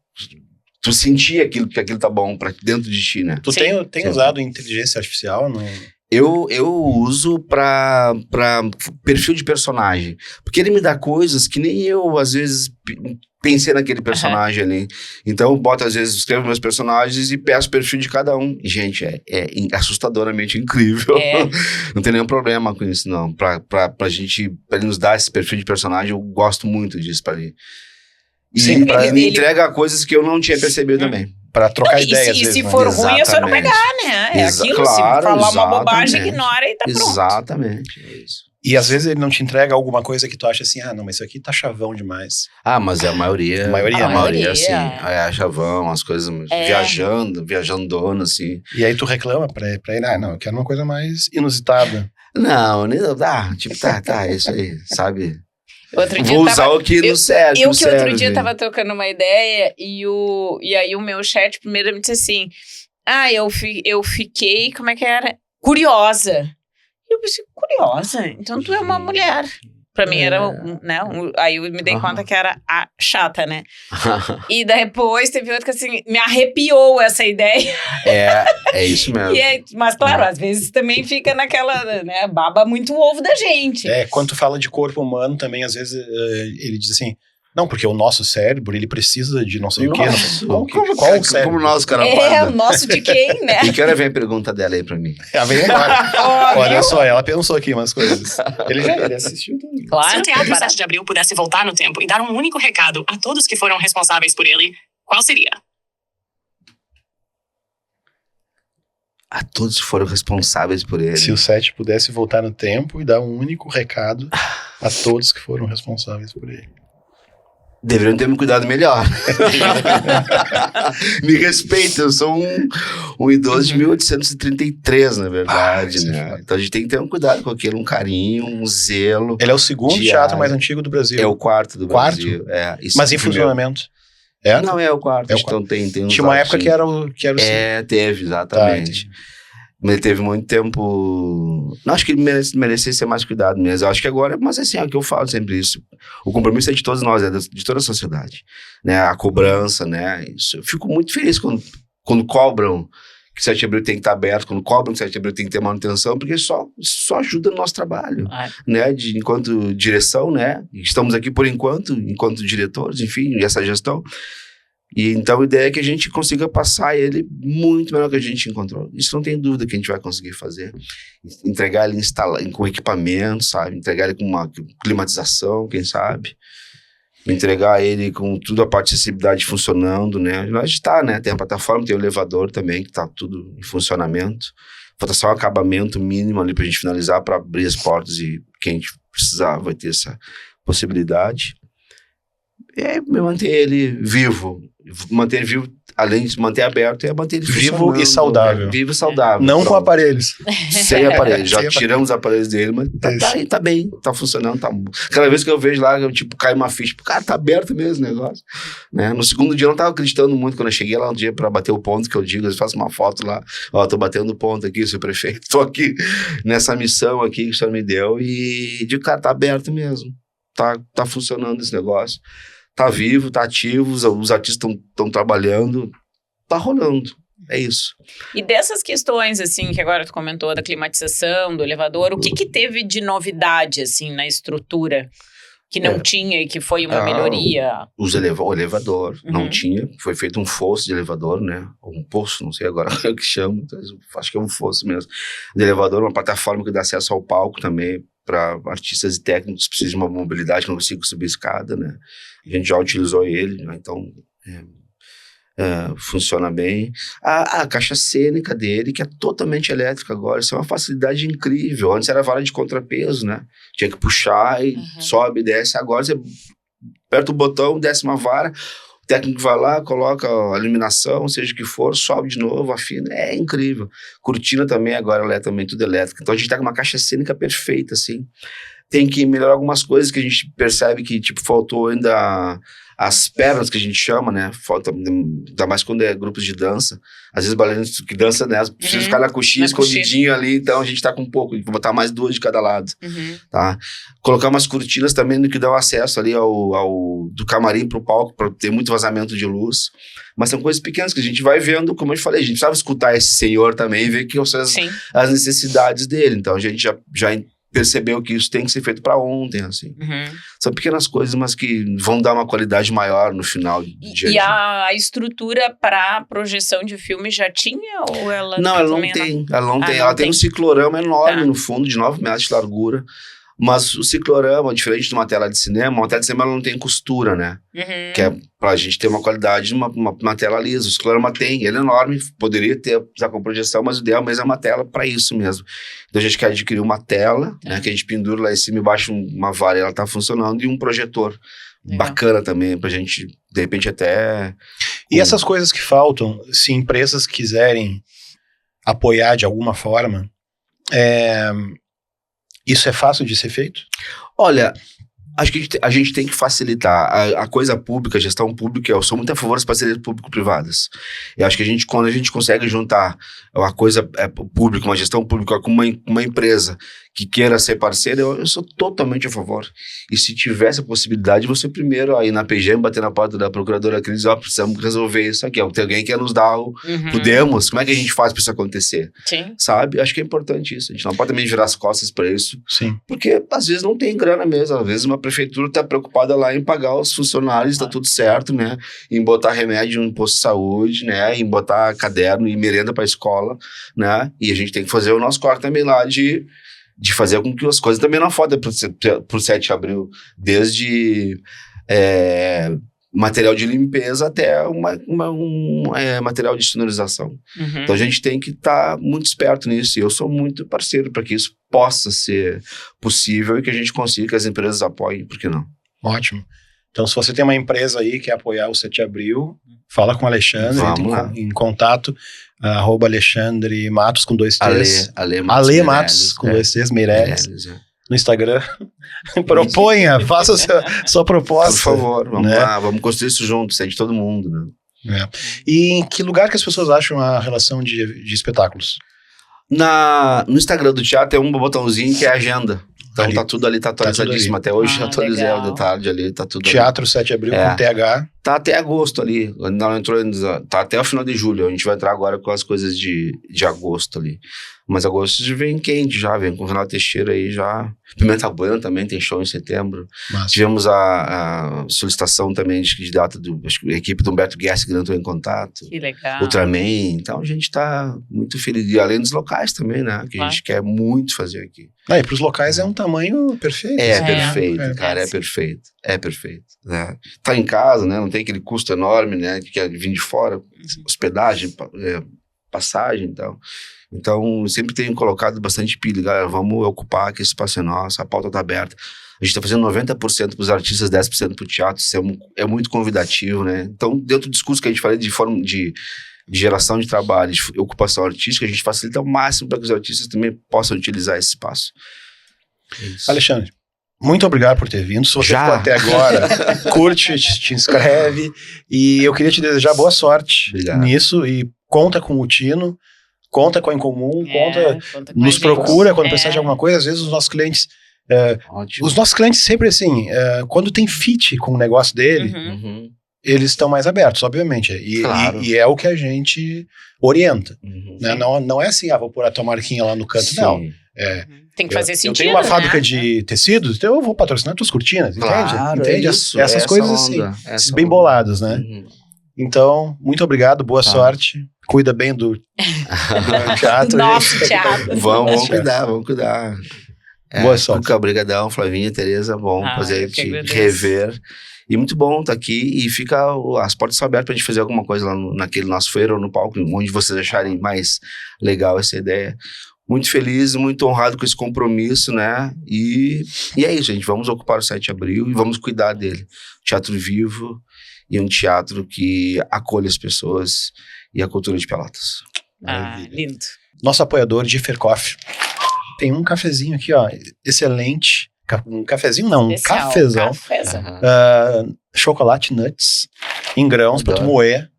sentir aquilo tá bom para dentro de ti, né? Tu tem usado inteligência artificial no... Eu uso pra perfil de personagem. Porque ele me dá coisas que nem eu, às vezes, pensei naquele personagem ali. Então, eu boto, às vezes, escrevo meus personagens e peço o perfil de cada um. E, gente, é assustadoramente incrível. Não tem nenhum problema com isso, não. Pra ele nos dar esse perfil de personagem, eu gosto muito disso pra ele. E Sim, ele me entrega coisas que eu não tinha percebido também. Pra trocar ideias. E se for ruim, é só não pegar, né? É aquilo, claro, se falar uma exatamente. bobagem, ignora e tá pronto. Exatamente, é isso. E às vezes ele não te entrega alguma coisa que tu acha assim, não, mas isso aqui tá chavão demais. Mas é a maioria. A maioria, sim. É chavão, as coisas viajando, assim. E aí tu reclama pra ele, não, eu quero uma coisa mais inusitada. Não, tipo, tá, é isso aí, sabe? Outro dia vou usar o que não serve. Eu que outro dia tava trocando uma ideia e aí o meu chat primeiro me disse assim, eu fiquei, como é que era? Curiosa. Eu pensei, curiosa? Então tu é uma mulher. Pra mim era, aí eu me dei conta que era a chata, né? E depois teve outra que assim, me arrepiou essa ideia. É isso mesmo. Mas claro, às vezes também fica naquela, né, baba muito o ovo da gente. Quando tu fala de corpo humano também, às vezes ele diz assim, não, porque o nosso cérebro, ele precisa de não sei o quê. Qual o cérebro? Como o nosso, cara. O nosso de quem, né? E que hora vem a pergunta dela aí pra mim? Vem agora. Olha só, ela pensou aqui umas coisas. Ele assistiu tudo. Claro. Se o Teatro 7 de Abril pudesse voltar no tempo e dar um único recado a todos que foram responsáveis por ele, qual seria? A todos que foram responsáveis por ele. Se o 7 pudesse voltar no tempo e dar um único recado a todos que foram responsáveis por ele. Deveriam ter me cuidado melhor. Me respeita, eu sou um idoso de 1833, na verdade, né? Então a gente tem que ter um cuidado com aquilo, um carinho, um zelo. Ele é o segundo teatro mais antigo do Brasil. É o quarto do Brasil. Mas em funcionamento? Não, é o quarto. Então tem tinha uma época que era o teve, exatamente. Mas ele teve muito tempo... Não, acho que ele merecia ser mais cuidado mesmo. Eu acho que agora... Mas assim, é o que eu falo sempre isso. O compromisso é de todos nós, é de toda a sociedade. Né? A cobrança, né? Isso. Eu fico muito feliz quando cobram que o 7 de Abril tem que estar aberto, quando cobram que o 7 de Abril tem que ter manutenção, porque só ajuda no nosso trabalho. Né? Enquanto direção, né? Estamos aqui por enquanto diretores, enfim, e essa gestão... E então a ideia é que a gente consiga passar ele muito melhor que a gente encontrou. Isso não tem dúvida que a gente vai conseguir fazer. Entregar ele com equipamento, sabe? Entregar ele com uma climatização, quem sabe? Entregar ele com tudo a parte de acessibilidade funcionando, né? A gente tá, né? Tem a plataforma, tem o elevador também, que tá tudo em funcionamento. Falta só um acabamento mínimo ali pra gente finalizar, para abrir as portas e quem precisar vai ter essa possibilidade. Manter ele vivo. Manter ele vivo, além de manter aberto, é manter ele vivo e saudável. Vivo e saudável. Não com aparelhos. Sem aparelhos. Já tiramos os aparelhos dele, mas tá bem, tá funcionando. Cada vez que eu vejo lá, cai uma ficha. Cara, tá aberto mesmo o negócio. Né? No segundo dia eu não tava acreditando muito quando eu cheguei lá um dia pra bater o ponto que eu digo. Eu faço uma foto lá. Tô batendo o ponto aqui, seu prefeito. Tô aqui nessa missão aqui que o senhor me deu. E digo, cara, tá aberto mesmo. Tá funcionando esse negócio. Tá vivo, tá ativo, os artistas estão trabalhando, tá rolando, é isso. E dessas questões, assim, que agora tu comentou, da climatização, do elevador, o que teve de novidade, assim, na estrutura, que não tinha e que foi uma melhoria? O elevador não tinha, foi feito um fosso de elevador, né, um poço, não sei agora o que chama, acho que é um fosso mesmo, de elevador, uma plataforma que dá acesso ao palco também, para artistas e técnicos que precisam de uma mobilidade, que não consigam subir escada, né? A gente já utilizou ele, né? Então funciona bem. A caixa cênica dele, que é totalmente elétrica agora, isso é uma facilidade incrível. Antes era vara de contrapeso, né? Tinha que puxar e sobe e desce. Agora você aperta o botão, desce uma vara, o técnico vai lá, coloca a iluminação, seja o que for, sobe de novo, afina, é incrível. Cortina também, agora ela é também tudo elétrica. Então a gente tá com uma caixa cênica perfeita, assim. Tem que melhorar algumas coisas que a gente percebe que, faltou ainda as pernas, que a gente chama, né? Falta, ainda mais quando é grupos de dança. Às vezes bailarinos que dançam, né? Precisa ficar na coxinha, escondidinho ali, então a gente tá com um pouco. Vou botar mais 2 de cada lado, tá? Colocar umas cortinas também no que dá o acesso ali do camarim pro palco, para ter muito vazamento de luz. Mas são coisas pequenas que a gente vai vendo, como eu te falei, a gente precisava escutar esse senhor também e ver que são as necessidades dele. Então a gente já percebeu que isso tem que ser feito para ontem, assim. Uhum. São pequenas coisas, mas que vão dar uma qualidade maior no final do dia. E a estrutura para projeção de filme já tinha? Ou ela Não, ela não também tem. Ela não tem. não Ela tem um ciclorama enorme Tá. no fundo, de 9 metros de largura. Mas o ciclorama, diferente de uma tela de cinema, uma tela de cinema ela não tem costura, né? Uhum. Que é pra gente ter uma qualidade de uma tela lisa. O ciclorama tem, ele é enorme, poderia ter com projeção, mas o ideal mesmo é uma tela para isso mesmo. Então a gente quer adquirir uma tela, né, que a gente pendura lá em cima e embaixo uma vara, ela tá funcionando, e um projetor Legal. bacana também, pra gente, de repente, até... E essas coisas que faltam, se empresas quiserem apoiar de alguma forma, isso é fácil de ser feito? Olha, acho que a gente tem que facilitar. A coisa pública, a gestão pública, eu sou muito a favor das parcerias público-privadas. Eu acho que quando a gente consegue juntar uma coisa pública, uma gestão pública com uma empresa que queira ser parceira, eu sou totalmente a favor. E se tivesse a possibilidade, você primeiro aí na PGM bater na porta da procuradora Cris, precisamos resolver isso aqui. Tem alguém que quer nos dar podemos, como é que a gente faz para isso acontecer? Sim. Sabe? Acho que é importante isso. A gente não pode também virar as costas para isso. Sim. Porque às vezes não tem grana mesmo, às vezes uma prefeitura está preocupada lá em pagar os funcionários, está tudo certo, né? Em botar remédio no posto de saúde, né? Em botar caderno e merenda para a escola, né? E a gente tem que fazer o nosso corte também lá de fazer com que as coisas também não fodem pro 7 de abril, desde material de limpeza até um material de sonorização. Uhum. Então a gente tem que estar muito esperto nisso, e eu sou muito parceiro para que isso possa ser possível e que a gente consiga que as empresas apoiem, por que não? Ótimo. Então, se você tem uma empresa aí que quer apoiar o 7 de abril, fala com o Alexandre, Vamos lá. em contato, @Alexandre Matos com 2 T's. Ale Ale Matos com 2 T's, Meirelles, no Instagram. Proponha, faça a sua proposta. Por favor, vamos né? lá, vamos construir isso juntos, é de todo mundo, né? E em que lugar que as pessoas acham a relação de espetáculos? No Instagram do teatro tem um botãozinho que é agenda. Então Ali. tá tudo ali, tá atualizadíssimo. Até hoje atualizei legal. de tarde ali, tá tudo ali. Teatro 7 de abril com TH. Tá até agosto ali, não entrou ainda, tá até o final de julho, a gente vai entrar agora com as coisas de agosto ali. Mas agosto já vem quente, já vem com o Renato Teixeira aí já. Pimenta Bueno também tem show em setembro. Massa. Tivemos a solicitação também de data acho que a equipe do Humberto Guess que entrou em contato. Que legal. Ultraman, então a gente tá muito feliz. E além dos locais também, né, que a gente quer muito fazer aqui. E para os locais é um tamanho perfeito. Perfeito, cara, é perfeito. É perfeito, né? Tá em casa, né? Não tem aquele custo enorme, né? Que quer vir de fora, hospedagem, passagem e tal. Então, sempre tenho colocado bastante pilha, galera, vamos ocupar, que esse espaço é nosso, a pauta tá aberta. A gente tá fazendo 90% pros artistas, 10% pro teatro, isso é muito convidativo, né? Então, dentro do discurso que a gente fala de forma de geração de trabalho, de ocupação artística, a gente facilita ao máximo para que os artistas também possam utilizar esse espaço. Alexandre, muito obrigado por ter vindo. Se você ficou até agora, curte, te inscreve. E eu queria te desejar boa sorte nisso. E conta com o Tino, conta com a Incomum, conta com nos a gente. procura quando precisar de alguma coisa. Às vezes os nossos clientes... os nossos clientes sempre assim, quando tem fit com o negócio dele, eles estão mais abertos, obviamente. Claro. E é o que a gente orienta. Né? Não é assim, vou pôr a tua marquinha lá no canto. Sim. Não. Tem que fazer sentido, Eu tenho uma fábrica né? de tecidos, então eu vou patrocinar tuas cortinas, Claro, entende? é isso, Essas coisas assim, esses bem bolados, né? Então, muito obrigado, boa sorte. Cuida bem do teatro. Nosso teatro. Vamos cuidar. Boa sorte. Cuca, brigadão, Flavinha, Tereza, bom prazer te rever. E muito bom estar aqui, e fica as portas são abertas pra gente fazer alguma coisa lá naquele nosso feira ou no palco, onde vocês acharem mais legal essa ideia. Muito feliz, muito honrado com esse compromisso, né? E é isso, gente. Vamos ocupar o 7 de abril e vamos cuidar dele. Teatro vivo e um teatro que acolhe as pessoas e a cultura de Pelotas. Lindo. Nosso apoiador, Differ Coffee. Tem um cafezinho aqui, ó, excelente. Um cafezinho não, um cafezão. Chocolate nuts em grãos pra tu moer,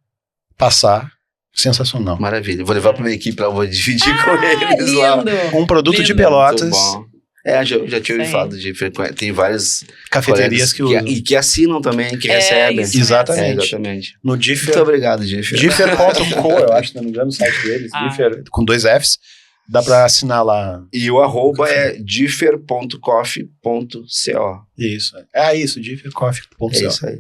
passar. Sensacional. Maravilha. Vou levar pra minha equipe lá, vou dividir com eles lindo. lá. Um produto lindo. de Pelotas. Muito bom. Já tinha ouvido falar de frequência. Tem várias cafeterias que usam. E que assinam também, que recebem. Exatamente. Exatamente. No Differ. Muito obrigado, Differ. Differ.co, eu acho, se não me engano, o site deles. Differ, com 2 Fs. Dá pra assinar lá. E o arroba é differ.coffee.co. Isso. Isso, differcoffee.co. É isso aí.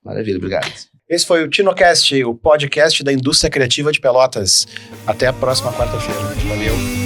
Maravilha, obrigado. Esse foi o TinoCast, o podcast da indústria criativa de Pelotas. Até a próxima quarta-feira. Valeu.